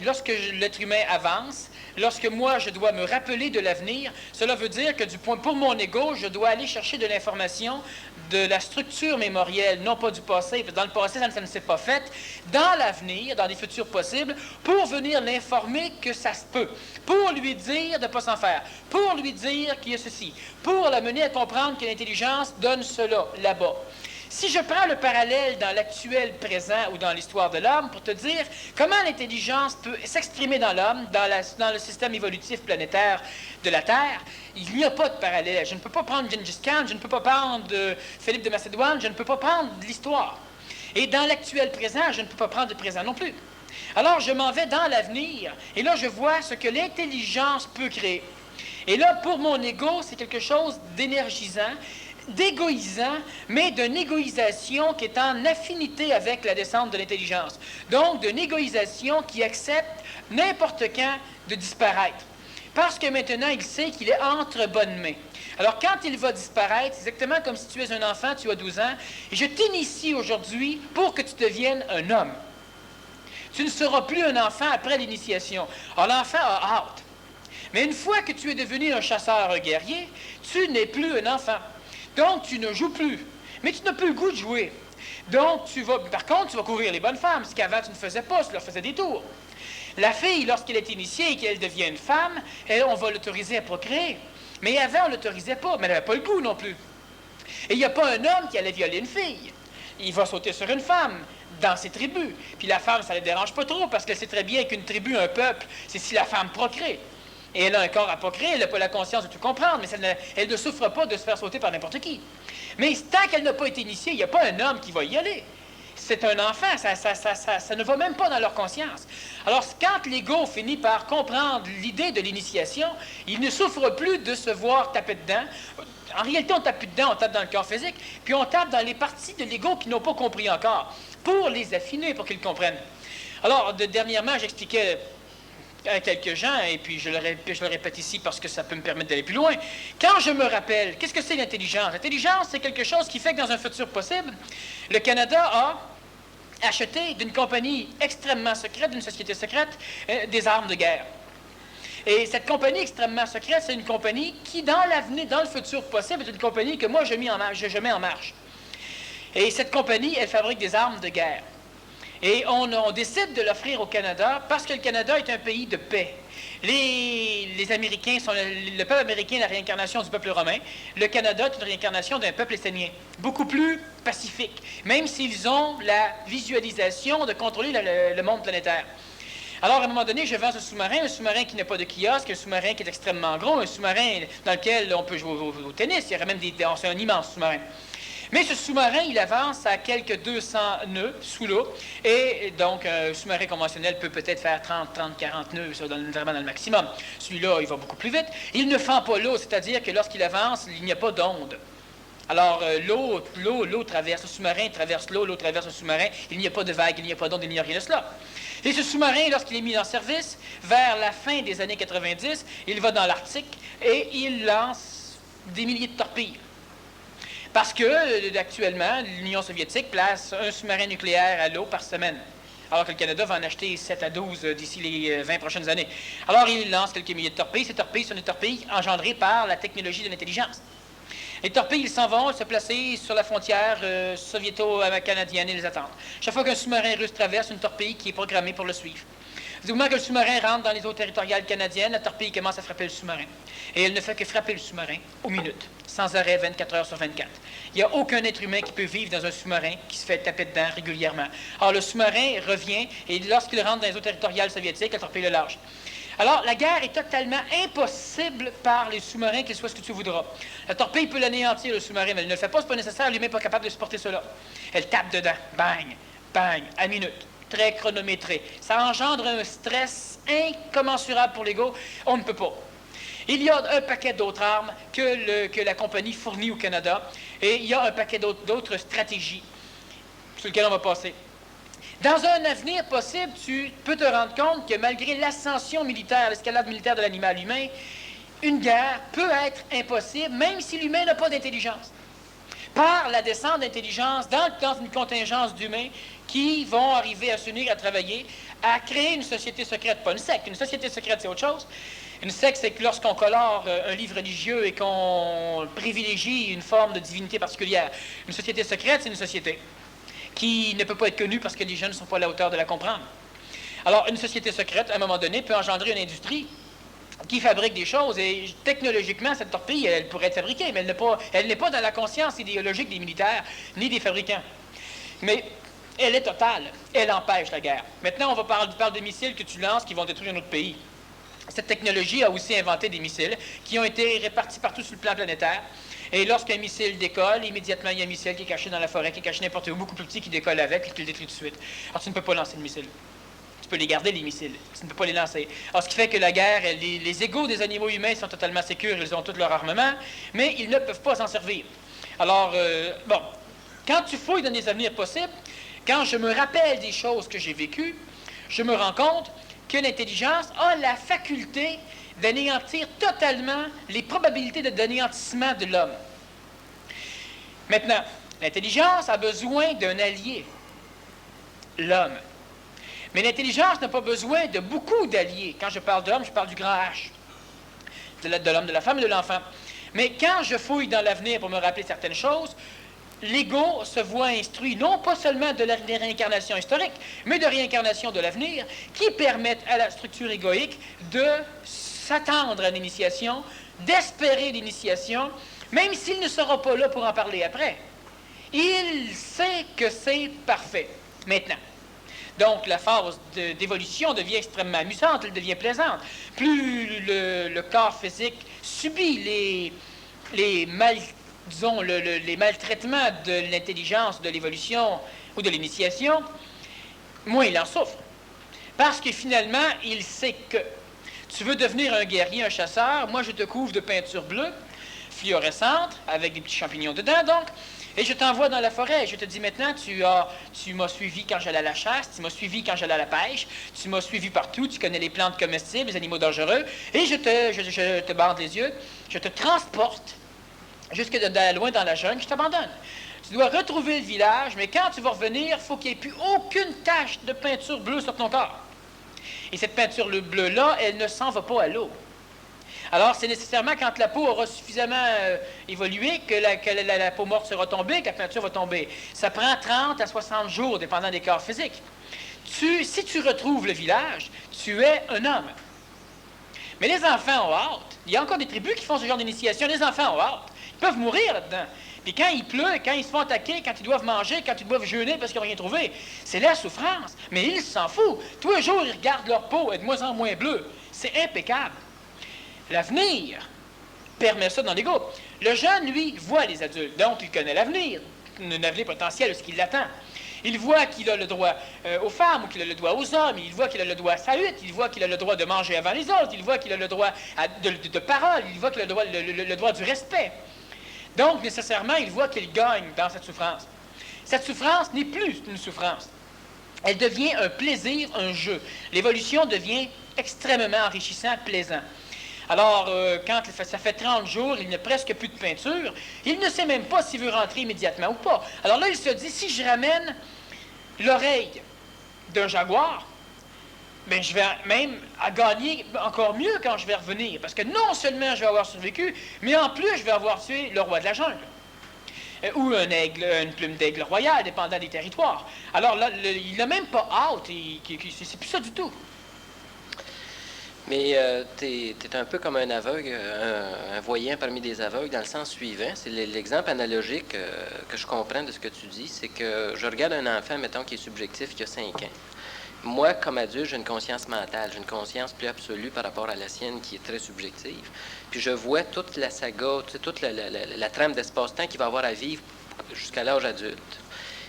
avance, lorsque moi, je dois me rappeler de l'avenir, cela veut dire que pour mon ego, je dois aller chercher de l'information de la structure mémorielle, non pas du passé, parce que dans le passé, ça ne s'est pas fait, dans l'avenir, dans les futurs possibles, pour venir l'informer que ça se peut, pour lui dire de ne pas s'en faire, pour lui dire qu'il y a ceci, pour la mener à comprendre que l'intelligence donne cela, là-bas. Si je prends le parallèle dans l'actuel présent ou dans l'histoire de l'homme pour te dire comment l'intelligence peut s'exprimer dans l'homme, dans le système évolutif planétaire de la Terre, il n'y a pas de parallèle. Je ne peux pas prendre Gengis Khan, je ne peux pas prendre Philippe de Macédoine, je ne peux pas prendre l'histoire. Et dans l'actuel présent, je ne peux pas prendre le présent non plus. Alors je m'en vais dans l'avenir et là je vois ce que l'intelligence peut créer. Et là, pour mon ego, c'est quelque chose d'énergisant, d'égoïsant, mais d'une égoïsation qui est en affinité avec la descente de l'intelligence. Donc, d'une égoïsation qui accepte n'importe quand de disparaître. Parce que maintenant, il sait qu'il est entre bonnes mains. Alors, quand il va disparaître, c'est exactement comme si tu es un enfant, tu as 12 ans, et je t'initie aujourd'hui pour que tu deviennes un homme. Tu ne seras plus un enfant après l'initiation. Alors, l'enfant a hâte. Mais une fois que tu es devenu un chasseur, un guerrier, tu n'es plus un enfant. Donc, tu ne joues plus. Mais tu n'as plus le goût de jouer. Donc, par contre, tu vas couvrir les bonnes femmes, ce qu'avant tu ne faisais pas, tu leur faisais des tours. La fille, lorsqu'elle est initiée et qu'elle devient une femme, on va l'autoriser à procréer. Mais avant, on ne l'autorisait pas, mais elle n'avait pas le goût non plus. Et il n'y a pas un homme qui allait violer une fille. Il va sauter sur une femme dans ses tribus. Puis la femme, ça ne la dérange pas trop, parce qu'elle sait très bien qu'une tribu, un peuple, c'est si la femme procrée. Et elle a un corps à procréer, elle n'a pas la conscience de tout comprendre, mais elle ne souffre pas de se faire sauter par n'importe qui. Mais tant qu'elle n'a pas été initiée, il n'y a pas un homme qui va y aller. C'est un enfant, ça ne va même pas dans leur conscience. Alors, quand l'ego finit par comprendre l'idée de l'initiation, il ne souffre plus de se voir taper dedans. En réalité, on tape plus dedans, on tape dans le corps physique, puis on tape dans les parties de l'ego qui n'ont pas compris encore, pour les affiner, pour qu'ils comprennent. Alors, dernièrement, j'expliquais à quelques gens, et puis je le répète ici parce que ça peut me permettre d'aller plus loin. Quand je me rappelle, qu'est-ce que c'est l'intelligence? L'intelligence, c'est quelque chose qui fait que dans un futur possible, le Canada a acheté d'une compagnie extrêmement secrète, d'une société secrète, des armes de guerre. Et cette compagnie extrêmement secrète, c'est une compagnie qui, dans l'avenir, dans le futur possible, est une compagnie que moi je mets en marche. Et cette compagnie, elle fabrique des armes de guerre. Et on décide de l'offrir au Canada parce que le Canada est un pays de paix. Les Américains le peuple américain est la réincarnation du peuple romain. Le Canada est une réincarnation d'un peuple essénien, beaucoup plus pacifique, même s'ils ont la visualisation de contrôler le monde planétaire. Alors, à un moment donné, je vends ce sous-marin, un sous-marin qui n'a pas de kiosque, un sous-marin qui est extrêmement gros, un sous-marin dans lequel on peut jouer au tennis. Il y aurait même c'est un immense sous-marin. Mais ce sous-marin, il avance à quelques 200 nœuds sous l'eau. Et donc, un sous-marin conventionnel peut peut-être faire 30, 40 nœuds, ça, vraiment dans le maximum. Celui-là, il va beaucoup plus vite. Il ne fend pas l'eau, c'est-à-dire que lorsqu'il avance, il n'y a pas d'onde. Alors, l'eau traverse le sous-marin, traverse l'eau traverse le sous-marin. Il n'y a pas de vague, il n'y a pas d'onde, il n'y a rien de cela. Et ce sous-marin, lorsqu'il est mis en service, vers la fin des années 90, il va dans l'Arctique et il lance des milliers de torpilles. Parce que, actuellement, l'Union soviétique place un sous-marin nucléaire à l'eau par semaine, alors que le Canada va en acheter 7 à 12 d'ici les 20 prochaines années. Alors, il lance quelques milliers de torpilles. Ces torpilles sont des torpilles engendrées par la technologie de l'intelligence. Les torpilles, ils s'en vont se placer sur la frontière soviéto-canadienne et les attendent. Chaque fois qu'un sous-marin russe traverse, une torpille qui est programmée pour le suivre. Du moment que le sous-marin rentre dans les eaux territoriales canadiennes, la torpille commence à frapper le sous-marin. Et elle ne fait que frapper le sous-marin aux minutes, sans arrêt, 24 heures sur 24. Il n'y a aucun être humain qui peut vivre dans un sous-marin qui se fait taper dedans régulièrement. Alors le sous-marin revient, et lorsqu'il rentre dans les eaux territoriales soviétiques, la torpille le lâche. Alors, la guerre est totalement impossible par les sous-marins, qu'ils soient ce que tu voudras. La torpille peut l'anéantir, le sous-marin, mais elle ne le fait pas, c'est pas nécessaire, lui-même n'est pas capable de supporter cela. Elle tape dedans, bang, bang, à minute, très chronométré. Ça engendre un stress incommensurable pour l'ego, on ne peut pas. Il y a un paquet d'autres armes que la compagnie fournit au Canada, et il y a un paquet d'autres stratégies sur lesquelles on va passer. Dans un avenir possible, tu peux te rendre compte que malgré l'ascension militaire, l'escalade militaire de l'animal humain, une guerre peut être impossible, même si l'humain n'a pas d'intelligence. Par la descente d'intelligence dans une contingence d'humains qui vont arriver à s'unir, à travailler, à créer une société secrète, pas une secte. Une société secrète, c'est autre chose. Une secte, c'est que lorsqu'on colore un livre religieux et qu'on privilégie une forme de divinité particulière. Une société secrète, c'est une société qui ne peut pas être connue parce que les gens ne sont pas à la hauteur de la comprendre. Alors, une société secrète, à un moment donné, peut engendrer une industrie qui fabrique des choses, et technologiquement, cette torpille, elle pourrait être fabriquée, mais elle n'est pas dans la conscience idéologique des militaires, ni des fabricants. Mais elle est totale, elle empêche la guerre. Maintenant, on parle de missiles que tu lances qui vont détruire un autre pays. Cette technologie a aussi inventé des missiles qui ont été répartis partout sur le plan planétaire. Et lorsqu'un missile décolle, immédiatement, il y a un missile qui est caché dans la forêt, qui est caché n'importe où, beaucoup plus petit, qui décolle avec et qui le détruit tout de suite. Alors, tu ne peux pas lancer le missile. Tu peux les garder, les missiles. Tu ne peux pas les lancer. Alors, ce qui fait que la guerre, les égos des animaux humains sont totalement sécures, ils ont tout leur armement, mais ils ne peuvent pas s'en servir. Alors, bon, quand tu fouilles dans les avenirs possibles, quand je me rappelle des choses que j'ai vécues, je me rends compte que l'intelligence a la faculté d'anéantir totalement les probabilités d'anéantissement de l'homme. Maintenant, l'intelligence a besoin d'un allié, l'homme. Mais l'intelligence n'a pas besoin de beaucoup d'alliés. Quand je parle d'homme, je parle du grand H, de l'homme, de la femme et de l'enfant. Mais quand je fouille dans l'avenir pour me rappeler certaines choses, l'ego se voit instruit non pas seulement de la réincarnation historique, mais de réincarnation de l'avenir, qui permettent à la structure égoïque de s'attendre à l'initiation, d'espérer l'initiation, même s'il ne sera pas là pour en parler après. Il sait que c'est parfait. Maintenant. Donc, la phase d'évolution devient extrêmement amusante, elle devient plaisante. Plus le corps physique subit les maltraitements de l'intelligence, de l'évolution ou de l'initiation, moins il en souffre. Parce que finalement, il sait que tu veux devenir un guerrier, un chasseur, moi je te couvre de peinture bleue, fluorescente, avec des petits champignons dedans donc, et je t'envoie dans la forêt. Je te dis maintenant, tu m'as suivi quand j'allais à la chasse, tu m'as suivi quand j'allais à la pêche, tu m'as suivi partout, tu connais les plantes comestibles, les animaux dangereux, et je te bande les yeux, je te transporte jusque loin dans la jungle, je t'abandonne. Tu dois retrouver le village, mais quand tu vas revenir, il faut qu'il n'y ait plus aucune tache de peinture bleue sur ton corps. Et cette peinture bleue-là, elle ne s'en va pas à l'eau. Alors, c'est nécessairement quand la peau aura suffisamment évolué que la peau morte sera tombée, que la peinture va tomber. Ça prend 30 à 60 jours, dépendant des corps physiques. Si tu retrouves le village, tu es un homme. Mais les enfants ont hâte. Il y a encore des tribus qui font ce genre d'initiation. Les enfants ont hâte. Ils peuvent mourir là-dedans. Puis quand il pleut, quand ils se font attaquer, quand ils doivent manger, quand ils doivent jeûner parce qu'ils n'ont rien trouvé, c'est la souffrance. Mais ils s'en foutent. Tous les jours, ils regardent leur peau être de moins en moins bleue. C'est impeccable. L'avenir permet ça dans les groupes. Le jeune, lui, voit les adultes, donc il connaît l'avenir, un avenir potentiel, ce qui l'attend. Il voit qu'il a le droit aux femmes, ou qu'il a le droit aux hommes, il voit qu'il a le droit à sa hutte, il voit qu'il a le droit de manger avant les autres, il voit qu'il a le droit de parole, il voit qu'il a le droit du respect. Donc, nécessairement, il voit qu'il gagne dans cette souffrance. Cette souffrance n'est plus une souffrance. Elle devient un plaisir, un jeu. L'évolution devient extrêmement enrichissant, plaisant. Alors, quand ça fait 30 jours, il n'a presque plus de peinture, il ne sait même pas s'il veut rentrer immédiatement ou pas. Alors là, il se dit, si je ramène l'oreille d'un jaguar, bien, je vais même à gagner encore mieux quand je vais revenir. Parce que non seulement je vais avoir survécu, mais en plus, je vais avoir tué le roi de la jungle. Ou un aigle, une plume d'aigle royal, dépendant des territoires. Alors là, il n'a même pas hâte, c'est plus ça du tout. Mais tu es un peu comme un aveugle, un voyant parmi des aveugles, dans le sens suivant. C'est l'exemple analogique que je comprends de ce que tu dis, c'est que je regarde un enfant, mettons, qui est subjectif, qui a 5 ans. Moi, comme adulte, j'ai une conscience mentale, j'ai une conscience plus absolue par rapport à la sienne qui est très subjective. Puis je vois toute la saga, toute la trame d'espace-temps qu'il va avoir à vivre jusqu'à l'âge adulte.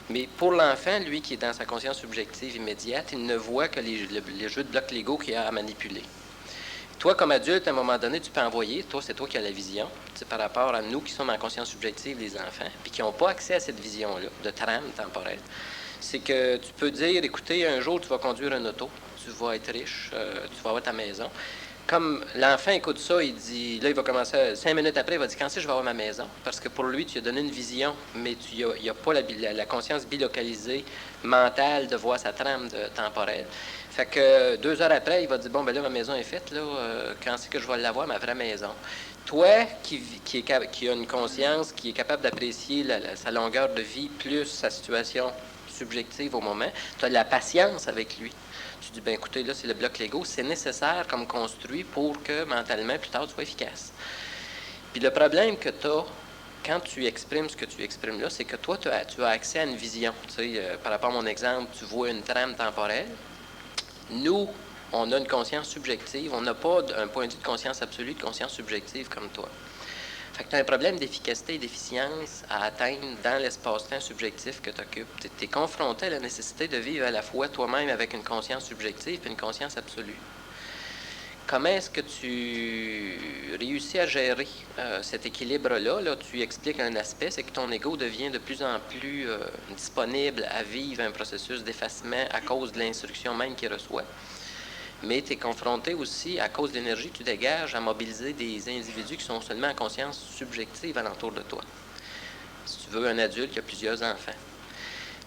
Mais pour l'enfant, lui, qui est dans sa conscience subjective immédiate, il ne voit que les jeux de blocs Lego qu'il a à manipuler. Toi, comme adulte, à un moment donné, tu peux envoyer, toi, c'est toi qui as la vision, par rapport à nous qui sommes en conscience subjective, les enfants, puis qui n'ont pas accès à cette vision-là, de trame temporelle. C'est que tu peux dire, écoutez, un jour, tu vas conduire un auto, tu vas être riche, tu vas avoir ta maison. Comme l'enfant écoute ça, il dit, là, il va commencer, 5 minutes après, il va dire, quand c'est que je vais avoir ma maison? Parce que pour lui, tu lui as donné une vision, mais il n'y a pas la conscience bilocalisée, mentale, de voir sa trame temporelle. Fait que 2 heures après, il va dire, bon, ben là, ma maison est faite, là, quand c'est que je vais l'avoir, ma vraie maison? Toi, qui a une conscience, qui est capable d'apprécier sa longueur de vie, plus sa situation subjective au moment, tu as de la patience avec lui. Tu dis, ben écoutez, là, c'est le bloc Lego, c'est nécessaire comme construit pour que mentalement, plus tard, tu sois efficace. Puis le problème que tu as quand tu exprimes ce que tu exprimes là, c'est que toi, tu as accès à une vision. Tu sais, par rapport à mon exemple, tu vois une trame temporelle. Nous, on a une conscience subjective. On n'a pas un point de vue de conscience absolue, de conscience subjective comme toi. Fait que tu as un problème d'efficacité et d'efficience à atteindre dans l'espace-temps subjectif que tu occupes. Tu es confronté à la nécessité de vivre à la fois toi-même avec une conscience subjective et une conscience absolue. Comment est-ce que tu réussis à gérer cet équilibre-là? Là, tu expliques un aspect, c'est que ton ego devient de plus en plus disponible à vivre un processus d'effacement à cause de l'instruction même qu'il reçoit. Mais tu es confronté aussi, à cause de l'énergie que tu dégages, à mobiliser des individus qui sont seulement en conscience subjective alentour de toi. Si tu veux, un adulte qui a plusieurs enfants.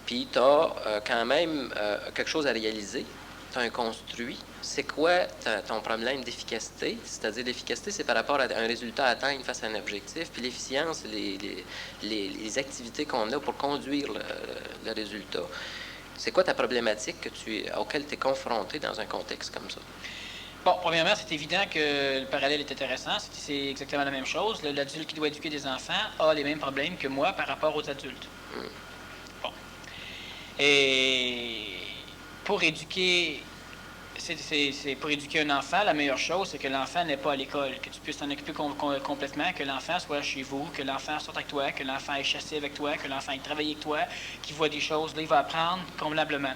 Puis tu as quand même quelque chose à réaliser. Tu as un construit. C'est quoi ton problème d'efficacité? C'est-à-dire, l'efficacité, c'est par rapport à un résultat à atteindre face à un objectif. Puis l'efficience, les activités qu'on a pour conduire le résultat. C'est quoi ta problématique auquel tu es confronté dans un contexte comme ça? Bon, premièrement, c'est évident que le parallèle est intéressant. C'est exactement la même chose. L'adulte qui doit éduquer des enfants a les mêmes problèmes que moi par rapport aux adultes. Bon. Et pour éduquer... pour éduquer un enfant, la meilleure chose, c'est que l'enfant n'est pas à l'école, que tu puisses t'en occuper complètement, que l'enfant soit chez vous, que l'enfant sorte avec toi, que l'enfant aille chasser avec toi, que l'enfant aille travailler avec toi, qu'il voit des choses, là, il va apprendre convenablement.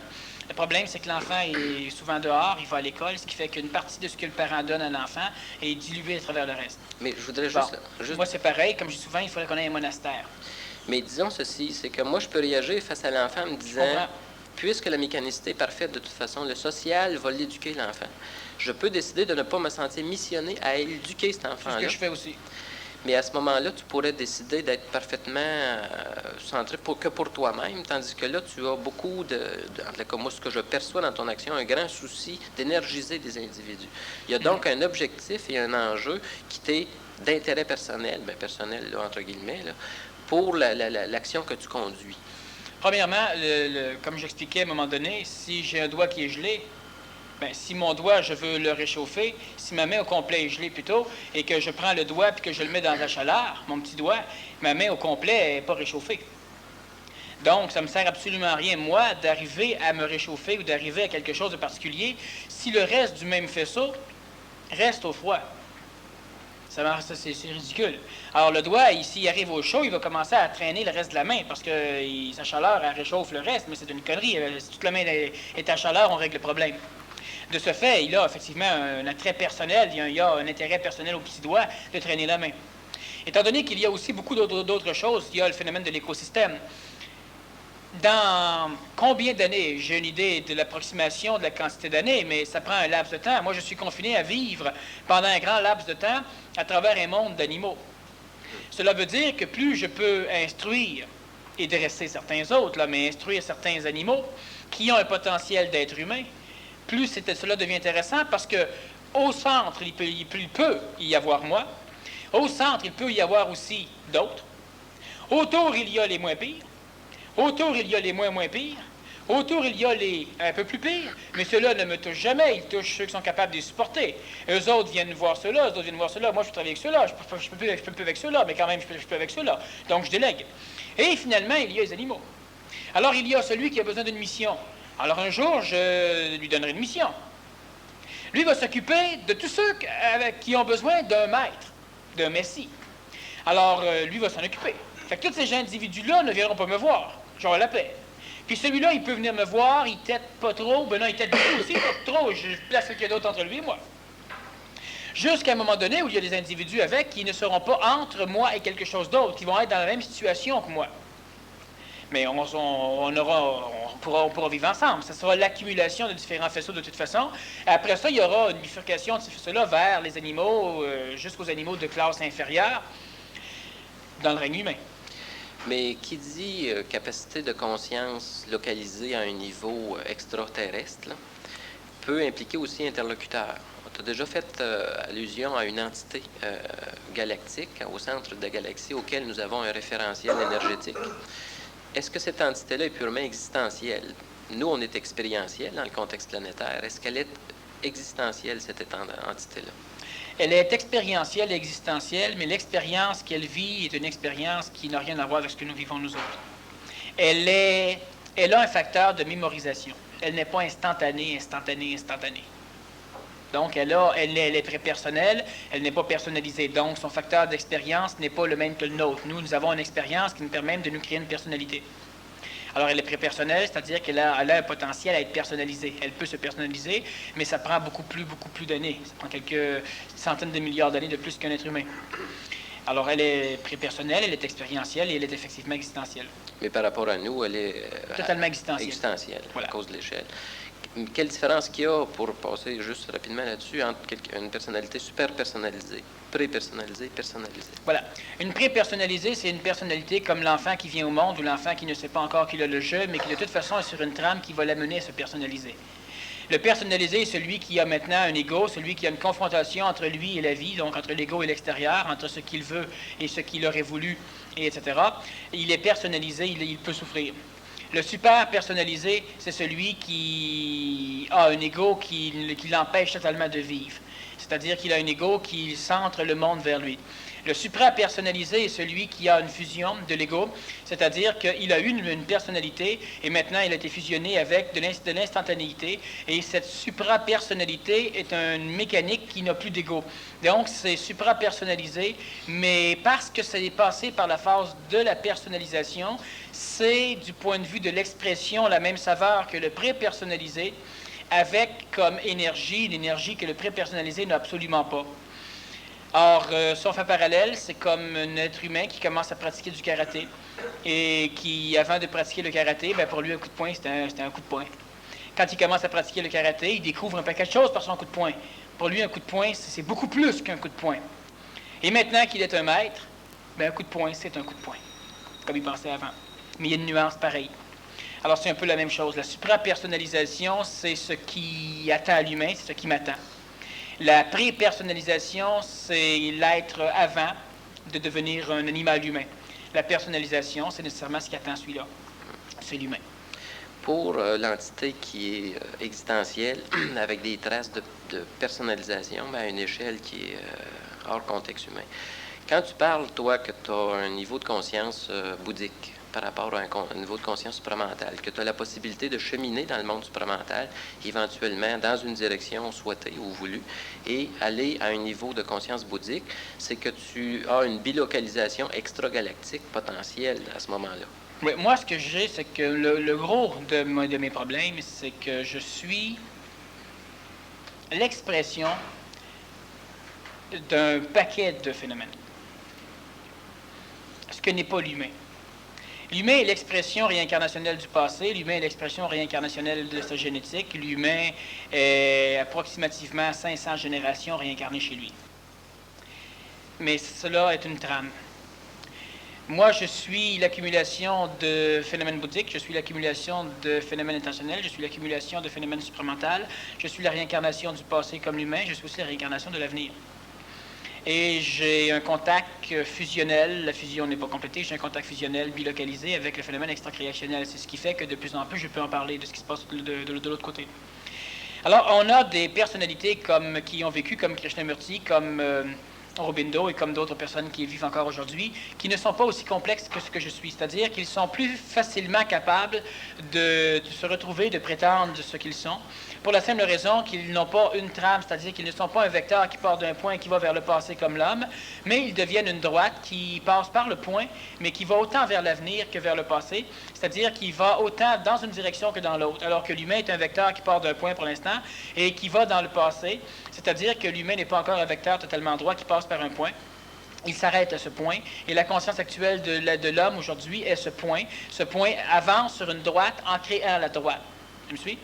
Le problème, c'est que l'enfant est souvent dehors, il va à l'école, ce qui fait qu'une partie de ce que le parent donne à l'enfant est diluée à travers le reste. Mais je voudrais juste... Moi, c'est pareil, comme je dis souvent, il faudrait qu'on ait un monastère. Mais disons ceci, c'est que moi, je peux réagir face à l'enfant en me disant... Puisque la mécanicité est parfaite, de toute façon, le social va l'éduquer, l'enfant. Je peux décider de ne pas me sentir missionné à éduquer cet enfant-là. C'est ce que je fais aussi. Mais à ce moment-là, tu pourrais décider d'être parfaitement centré que pour toi-même, tandis que là, tu as beaucoup comme moi, ce que je perçois dans ton action, un grand souci d'énergiser des individus. Il y a donc un objectif et un enjeu qui t'est d'intérêt personnel, bien personnel, là, entre guillemets, là, pour l'action que tu conduis. Premièrement, comme j'expliquais à un moment donné, si j'ai un doigt qui est gelé, Bien, si mon doigt, je veux le réchauffer, si ma main au complet est gelée plutôt, et que je prends le doigt puis que je le mets dans la chaleur, mon petit doigt, ma main au complet n'est pas réchauffée. Donc, ça ne me sert absolument à rien, moi, d'arriver à me réchauffer ou d'arriver à quelque chose de particulier si le reste du même faisceau reste au froid. C'est ridicule. Alors, le doigt, s'il arrive au chaud, il va commencer à traîner le reste de la main parce que sa chaleur, elle réchauffe le reste, mais c'est une connerie. Si toute la main est à chaleur, on règle le problème. De ce fait, il a effectivement un attrait personnel, il y a un intérêt personnel au petit doigt de traîner la main. Étant donné qu'il y a aussi beaucoup d'autres choses, il y a le phénomène de l'écosystème. Dans combien d'années? J'ai une idée de l'approximation de la quantité d'années, mais ça prend un laps de temps. Moi, je suis confiné à vivre pendant un grand laps de temps à travers un monde d'animaux. Cela veut dire que plus je peux instruire et dresser certains autres, là, mais instruire certains animaux qui ont un potentiel d'être humain, plus cela devient intéressant parce que au centre, il peut y avoir moi. Au centre, il peut y avoir aussi d'autres. Autour, il y a les moins pires. Autour, il y a les moins pires. Autour, il y a les un peu plus pires. Mais ceux-là ne me touchent jamais. Ils touchent ceux qui sont capables de les supporter. Eux autres viennent voir ceux-là. Eux autres viennent voir ceux-là. Moi, je peux travailler avec ceux-là. Je peux plus avec ceux-là, mais quand même, je peux avec ceux-là. Donc, je délègue. Et finalement, il y a les animaux. Alors, il y a celui qui a besoin d'une mission. Alors, un jour, je lui donnerai une mission. Lui va s'occuper de tous ceux qui ont besoin d'un maître, d'un messie. Alors, lui va s'en occuper. Fait que tous ces individus-là ne viendront pas me voir. J'aurai la paix. Puis celui-là, il peut venir me voir, il tête pas trop. Ben non, il tête beaucoup aussi, pas trop. Je place quelqu'un d'autre entre lui et moi. Jusqu'à un moment donné où il y a des individus avec qui ne seront pas entre moi et quelque chose d'autre, qui vont être dans la même situation que moi. Mais on pourra vivre ensemble. Ce sera l'accumulation de différents faisceaux de toute façon. Après ça, il y aura une bifurcation de ces faisceaux-là vers les animaux, jusqu'aux animaux de classe inférieure, dans le règne humain. Mais qui dit capacité de conscience localisée à un niveau extraterrestre, là, peut impliquer aussi interlocuteur. Tu as déjà fait allusion à une entité galactique au centre de la galaxie auquel nous avons un référentiel énergétique. Est-ce que cette entité-là est purement existentielle? Nous, on est expérientiel dans le contexte planétaire. Est-ce qu'elle est existentielle, cette entité-là? Elle est expérientielle et existentielle, mais l'expérience qu'elle vit est une expérience qui n'a rien à voir avec ce que nous vivons nous autres. Elle a un facteur de mémorisation. Elle n'est pas instantanée. Donc, elle est prépersonnelle, elle n'est pas personnalisée. Donc, son facteur d'expérience n'est pas le même que le nôtre. Nous avons une expérience qui nous permet de nous créer une personnalité. Alors, elle est prépersonnelle, c'est-à-dire qu'elle a un potentiel à être personnalisée. Elle peut se personnaliser, mais ça prend beaucoup plus d'années. Ça prend quelques centaines de milliards d'années de plus qu'un être humain. Alors, elle est prépersonnelle, elle est expérientielle et elle est effectivement existentielle. Mais par rapport à nous, elle est totalement existentielle. Voilà. À cause de l'échelle. Quelle différence qu'il y a, pour passer juste rapidement là-dessus, entre une personnalité super personnalisée, pré-personnalisée, personnalisée? Voilà. Une pré-personnalisée, c'est une personnalité comme l'enfant qui vient au monde ou l'enfant qui ne sait pas encore qu'il a le jeu, mais qui de toute façon est sur une trame qui va l'amener à se personnaliser. Le personnalisé est celui qui a maintenant un ego, celui qui a une confrontation entre lui et la vie, donc entre l'ego et l'extérieur, entre ce qu'il veut et ce qu'il aurait voulu, et etc. Il est personnalisé, il peut souffrir. Le super personnalisé, c'est celui qui a un ego qui l'empêche totalement de vivre. C'est-à-dire qu'il a un ego qui centre le monde vers lui. Le supra-personnalisé est celui qui a une fusion de l'ego, c'est-à-dire qu'il a eu une personnalité et maintenant il a été fusionné avec de l'instantanéité. Et cette supra-personnalité est une mécanique qui n'a plus d'ego. Donc c'est supra-personnalisé, mais parce que ça est passé par la phase de la personnalisation, c'est du point de vue de l'expression la même saveur que le pré-personnalisé, avec comme énergie l'énergie que le pré-personnalisé n'a absolument pas. Or, si on fait parallèle, c'est comme un être humain qui commence à pratiquer du karaté et qui, avant de pratiquer le karaté, ben pour lui, un coup de poing, c'était un coup de poing. Quand il commence à pratiquer le karaté, il découvre un paquet de choses par son coup de poing. Pour lui, un coup de poing, c'est beaucoup plus qu'un coup de poing. Et maintenant qu'il est un maître, ben un coup de poing, c'est un coup de poing, comme il pensait avant. Mais il y a une nuance pareille. Alors, c'est un peu la même chose. La supra-personnalisation, c'est ce qui attend à l'humain, c'est ce qui m'attend. La pré-personnalisation, c'est l'être avant de devenir un animal humain. La personnalisation, c'est nécessairement ce qui attend celui-là. C'est l'humain. Pour l'entité qui est existentielle, avec des traces de personnalisation, mais à une échelle qui est hors contexte humain. Quand tu parles, toi, que tu as un niveau de conscience bouddhique par rapport à un niveau de conscience supramentale, que tu as la possibilité de cheminer dans le monde supramental, éventuellement dans une direction souhaitée ou voulue, et aller à un niveau de conscience bouddhique, c'est que tu as une bilocalisation extragalactique potentielle à ce moment-là. Oui, moi, ce que j'ai, c'est que le gros de mes problèmes, c'est que je suis l'expression d'un paquet de phénomènes. Ce que n'est pas l'humain. L'humain est l'expression réincarnationnelle du passé, l'humain est l'expression réincarnationnelle de sa génétique, l'humain est approximativement 500 générations réincarnées chez lui. Mais cela est une trame. Moi, je suis l'accumulation de phénomènes bouddhiques, je suis l'accumulation de phénomènes intentionnels, je suis l'accumulation de phénomènes supramentaux, je suis la réincarnation du passé comme l'humain, je suis aussi la réincarnation de l'avenir. Et j'ai un contact fusionnel, la fusion n'est pas complétée, j'ai un contact fusionnel bilocalisé avec le phénomène extra-créationnel. C'est ce qui fait que de plus en plus, je peux en parler de ce qui se passe de l'autre côté. Alors, on a des personnalités qui ont vécu comme Krishnamurti, comme Aurobindo et comme d'autres personnes qui vivent encore aujourd'hui, qui ne sont pas aussi complexes que ce que je suis. C'est-à-dire qu'ils sont plus facilement capables de se retrouver, de prétendre ce qu'ils sont, pour la simple raison qu'ils n'ont pas une trame, c'est-à-dire qu'ils ne sont pas un vecteur qui part d'un point et qui va vers le passé comme l'homme, mais ils deviennent une droite qui passe par le point, mais qui va autant vers l'avenir que vers le passé, c'est-à-dire qu'il va autant dans une direction que dans l'autre, alors que l'humain est un vecteur qui part d'un point pour l'instant et qui va dans le passé, c'est-à-dire que l'humain n'est pas encore un vecteur totalement droit qui passe par un point. Il s'arrête à ce point, et la conscience actuelle de l'homme aujourd'hui est ce point. Ce point avance sur une droite en créant la droite. Tu me suis?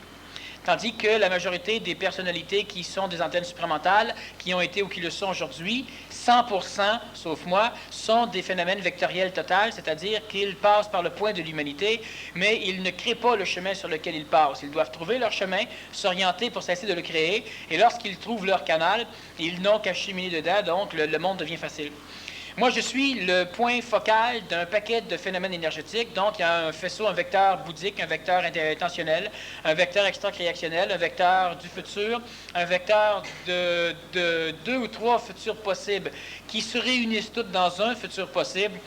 Tandis que la majorité des personnalités qui sont des antennes supramentales, qui ont été ou qui le sont aujourd'hui, 100%, sauf moi, sont des phénomènes vectoriels totaux, c'est-à-dire qu'ils passent par le point de l'humanité, mais ils ne créent pas le chemin sur lequel ils passent. Ils doivent trouver leur chemin, s'orienter pour cesser de le créer, et lorsqu'ils trouvent leur canal, ils n'ont qu'à cheminer dedans, donc le monde devient facile. Moi, je suis le point focal d'un paquet de phénomènes énergétiques. Donc, il y a un faisceau, un vecteur bouddhique, un vecteur intentionnel, un vecteur extra-créationnel, un vecteur du futur, un vecteur de 2 ou 3 futurs possibles qui se réunissent toutes dans un futur possible.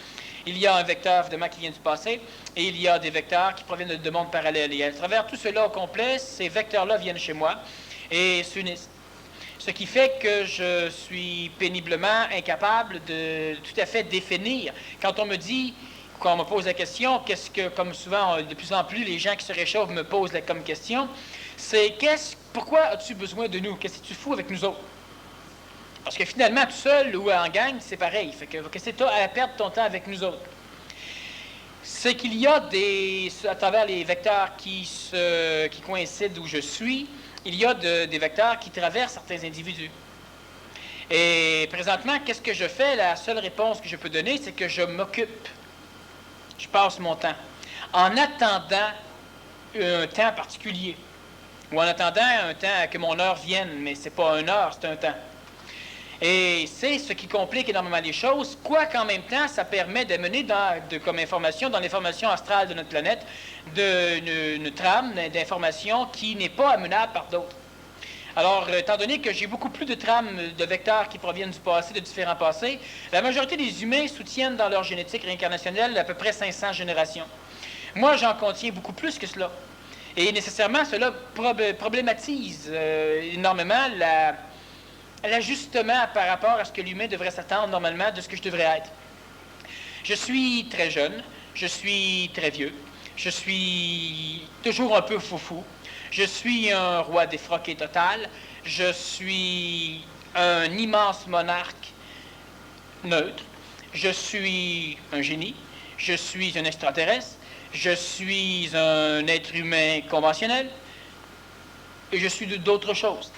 Il y a un vecteur, évidemment, qui vient du passé, et il y a des vecteurs qui proviennent de mondes parallèles. Et à travers tout cela au complet, ces vecteurs-là viennent chez moi et s'unissent. Ce qui fait que je suis péniblement incapable de tout à fait définir. Quand on me dit, quand on me pose la question, qu'est-ce que, comme souvent, de plus en plus, les gens qui se réchauffent me posent comme question, c'est pourquoi as-tu besoin de nous? Qu'est-ce que tu fous avec nous autres? Parce que finalement, tout seul ou en gang, c'est pareil. Fait que qu'est-ce que tu as à perdre ton temps avec nous autres? C'est qu'il y a à travers les vecteurs qui coïncident où je suis, il y a des vecteurs qui traversent certains individus. Et présentement, qu'est-ce que je fais? La seule réponse que je peux donner, c'est que je m'occupe. Je passe mon temps. En attendant un temps particulier. Ou en attendant un temps que mon heure vienne, mais ce n'est pas une heure, c'est un temps. Et c'est ce qui complique énormément les choses, quoiqu'en même temps, ça permet d'amener comme information, dans l'information astrale de notre planète, une trame d'information qui n'est pas amenable par d'autres. Alors, étant donné que j'ai beaucoup plus de trames de vecteurs qui proviennent du passé, de différents passés, la majorité des humains soutiennent dans leur génétique réincarnationnelle à peu près 500 générations. Moi, j'en contiens beaucoup plus que cela. Et nécessairement, cela problématise énormément l'ajustement par rapport à ce que l'humain devrait s'attendre normalement de ce que je devrais être. Je suis très jeune, je suis très vieux, je suis toujours un peu foufou, je suis un roi défroqué total, je suis un immense monarque neutre, je suis un génie, je suis un extraterrestre, je suis un être humain conventionnel, et je suis d'autres choses.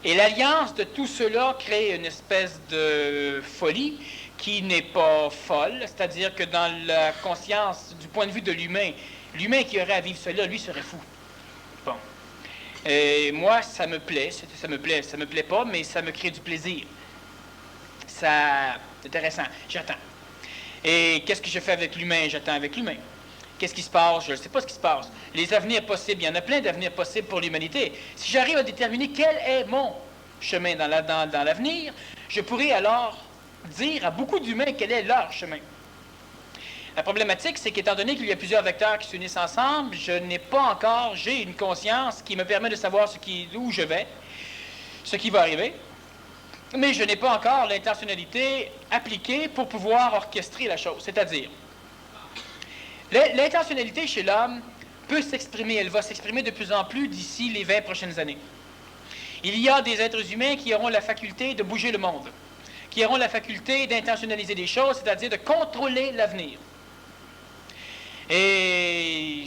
Et l'alliance de tout cela crée une espèce de folie qui n'est pas folle, c'est-à-dire que dans la conscience, du point de vue de l'humain qui aurait à vivre cela, lui serait fou. Bon. Et moi, ça me plaît pas, mais ça me crée du plaisir. C'est intéressant. J'attends. Et qu'est-ce que je fais avec l'humain? J'attends avec l'humain. Qu'est-ce qui se passe? Je ne sais pas ce qui se passe. Les avenirs possibles, il y en a plein d'avenirs possibles pour l'humanité. Si j'arrive à déterminer quel est mon chemin dans l'avenir, je pourrais alors dire à beaucoup d'humains quel est leur chemin. La problématique, c'est qu'étant donné qu'il y a plusieurs vecteurs qui s'unissent ensemble, j'ai une conscience qui me permet de savoir où je vais, ce qui va arriver, mais je n'ai pas encore l'intentionnalité appliquée pour pouvoir orchestrer la chose. C'est-à-dire, l'intentionnalité chez l'homme peut s'exprimer, elle va s'exprimer de plus en plus d'ici les 20 prochaines années. Il y a des êtres humains qui auront la faculté de bouger le monde, qui auront la faculté d'intentionnaliser des choses, c'est-à-dire de contrôler l'avenir. Et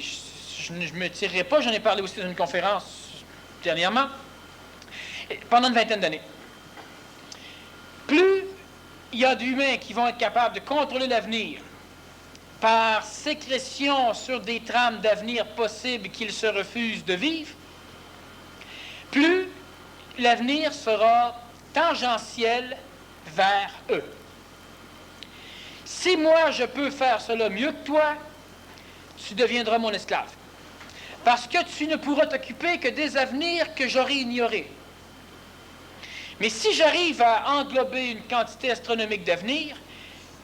je ne me tirerai pas, j'en ai parlé aussi dans une conférence dernièrement, pendant une vingtaine d'années. Plus il y a d'humains qui vont être capables de contrôler l'avenir par sécrétion sur des trames d'avenir possibles qu'ils se refusent de vivre, plus l'avenir sera tangentiel vers eux. Si moi je peux faire cela mieux que toi, tu deviendras mon esclave. Parce que tu ne pourras t'occuper que des avenirs que j'aurai ignorés. Mais si j'arrive à englober une quantité astronomique d'avenirs,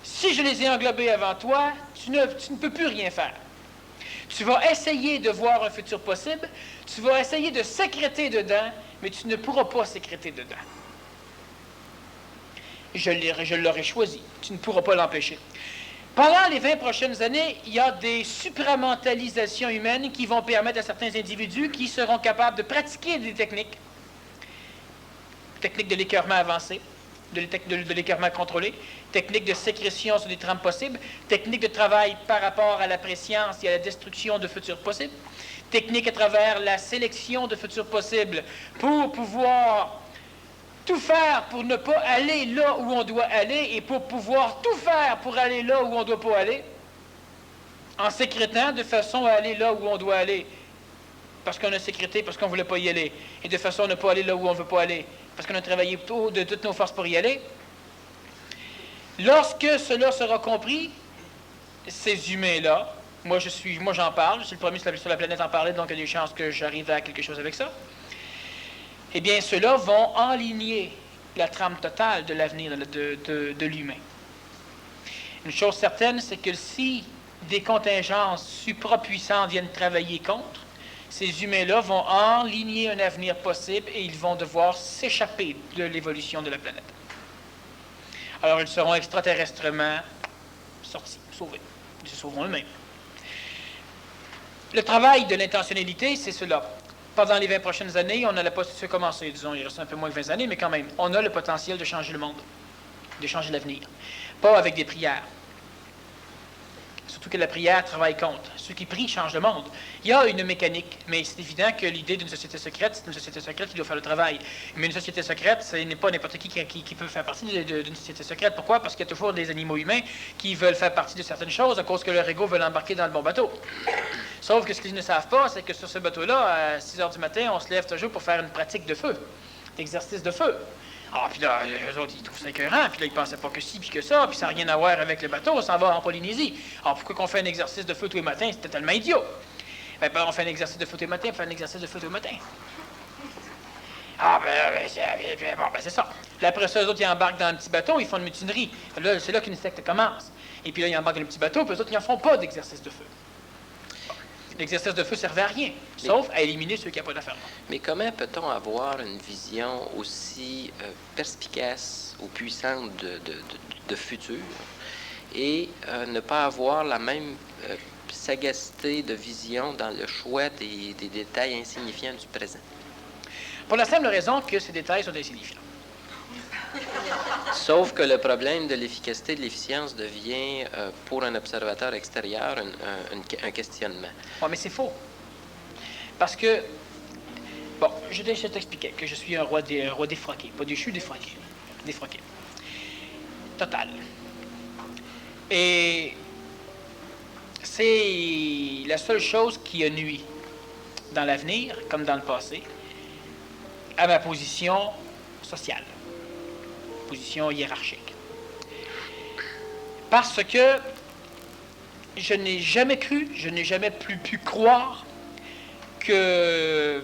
si je les ai englobés avant toi, tu ne peux plus rien faire. Tu vas essayer de voir un futur possible, tu vas essayer de sécréter dedans, mais tu ne pourras pas sécréter dedans. Je l'aurais choisi, tu ne pourras pas l'empêcher. Pendant les 20 prochaines années, il y a des supramentalisations humaines qui vont permettre à certains individus qui seront capables de pratiquer des techniques de l'écœurement avancé, de l'écœurement contrôlé, techniques de sécrétion sur des trames possibles, techniques de travail par rapport à la préscience et à la destruction de futurs possibles, techniques à travers la sélection de futurs possibles pour pouvoir tout faire pour ne pas aller là où on doit aller et pour pouvoir tout faire pour aller là où on ne doit pas aller, en sécrétant de façon à aller là où on doit aller, parce qu'on a sécrété, parce qu'on ne voulait pas y aller, et de façon à ne pas aller là où on ne veut pas aller, parce qu'on a travaillé de toutes nos forces pour y aller. Lorsque cela sera compris, ces humains-là, moi j'en parle, je suis le premier sur la planète à en parler, donc il y a des chances que j'arrive à quelque chose avec ça. Eh bien, ceux-là vont enligner la trame totale de l'avenir de l'humain. Une chose certaine, c'est que si des contingences suprapuissantes viennent travailler contre, ces humains-là vont enligner un avenir possible et ils vont devoir s'échapper de l'évolution de la planète. Alors, ils seront extraterrestrement sortis, sauvés. Ils se sauveront eux-mêmes. Le travail de l'intentionnalité, c'est cela. Pendant les 20 prochaines années, on a la possibilité de commencer, disons, il reste un peu moins que 20 années, mais quand même, on a le potentiel de changer le monde, de changer l'avenir. Pas avec des prières. Surtout que la prière travaille contre. Ceux qui prient changent le monde. Il y a une mécanique, mais c'est évident que l'idée d'une société secrète, c'est une société secrète qui doit faire le travail. Mais une société secrète, ce n'est pas n'importe qui peut faire partie d'une société secrète. Pourquoi? Parce qu'il y a toujours des animaux humains qui veulent faire partie de certaines choses à cause que leur ego veut l'embarquer dans le bon bateau. Sauf que ce qu'ils ne savent pas, c'est que sur ce bateau-là, à 6 heures du matin, on se lève toujours pour faire une pratique de feu, d'exercice de feu. Ah, puis là, eux autres, ils trouvent ça écœurant, puis là, ils pensaient pas que ci, puis que ça, puis ça n'a rien à voir avec le bateau, on s'en va en Polynésie. Alors, pourquoi qu'on fait un exercice de feu tous les matins? C'est totalement idiot. Ben, on fait un exercice de feu tous les matins, on fait un exercice de feu tous les matins. Ah, c'est ça. Là, après ça, eux autres, ils embarquent dans un petit bateau, ils font une mutinerie. Là, c'est là qu'une secte commence. Et puis là, ils embarquent dans le petit bateau, puis eux autres, ils n'en font pas d'exercice de feu. L'exercice de feu ne servait à rien, sauf à éliminer ceux qui n'ont pas d'affaires. Mais comment peut-on avoir une vision aussi perspicace ou puissante de futur et ne pas avoir la même sagacité de vision dans le choix des détails insignifiants du présent? Pour la simple raison que ces détails sont insignifiants. Sauf que le problème de l'efficacité, de l'efficience devient, pour un observateur extérieur, un questionnement. Oui, mais c'est faux. Parce que, bon, je t'expliquais que je suis un roi défroqué. Pas déchu, défroqué. Défroqué. Total. Et c'est la seule chose qui a nui dans l'avenir, comme dans le passé, à ma position sociale. Position hiérarchique. Parce que je n'ai jamais cru, je n'ai jamais plus pu croire que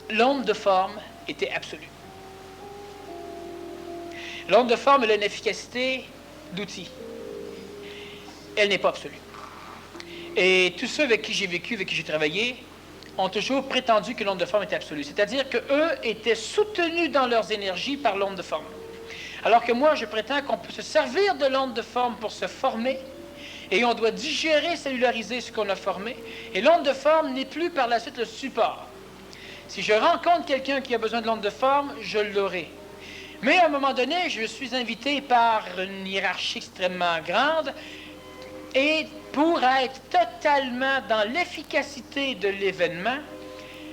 l'onde de forme était absolue. L'onde de forme, elle a une efficacité d'outil. Elle n'est pas absolue. Et tous ceux avec qui j'ai vécu, avec qui j'ai travaillé, ont toujours prétendu que l'onde de forme était absolue. C'est-à-dire qu'eux étaient soutenus dans leurs énergies par l'onde de forme. Alors que moi, je prétends qu'on peut se servir de l'onde de forme pour se former, et on doit digérer, cellulariser ce qu'on a formé, et l'onde de forme n'est plus par la suite le support. Si je rencontre quelqu'un qui a besoin de l'onde de forme, je l'aurai. Mais à un moment donné, je suis invité par une hiérarchie extrêmement grande, et pour être totalement dans l'efficacité de l'événement,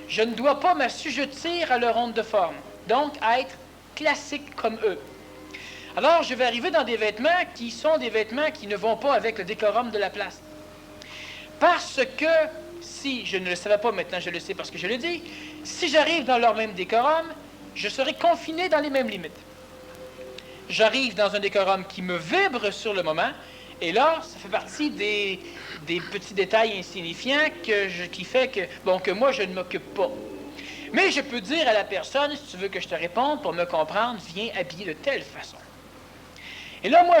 je ne dois pas m'assujettir à leur onde de forme, donc être classique comme eux. Alors, je vais arriver dans des vêtements qui sont des vêtements qui ne vont pas avec le décorum de la place. Parce que, si je ne le savais pas, maintenant je le sais parce que je le dis, si j'arrive dans leur même décorum, je serai confiné dans les mêmes limites. J'arrive dans un décorum qui me vibre sur le moment, et là, ça fait partie des petits détails insignifiants qui fait que moi, je ne m'occupe pas. Mais je peux dire à la personne, si tu veux que je te réponde, pour me comprendre, viens habiller de telle façon. Et là, moi,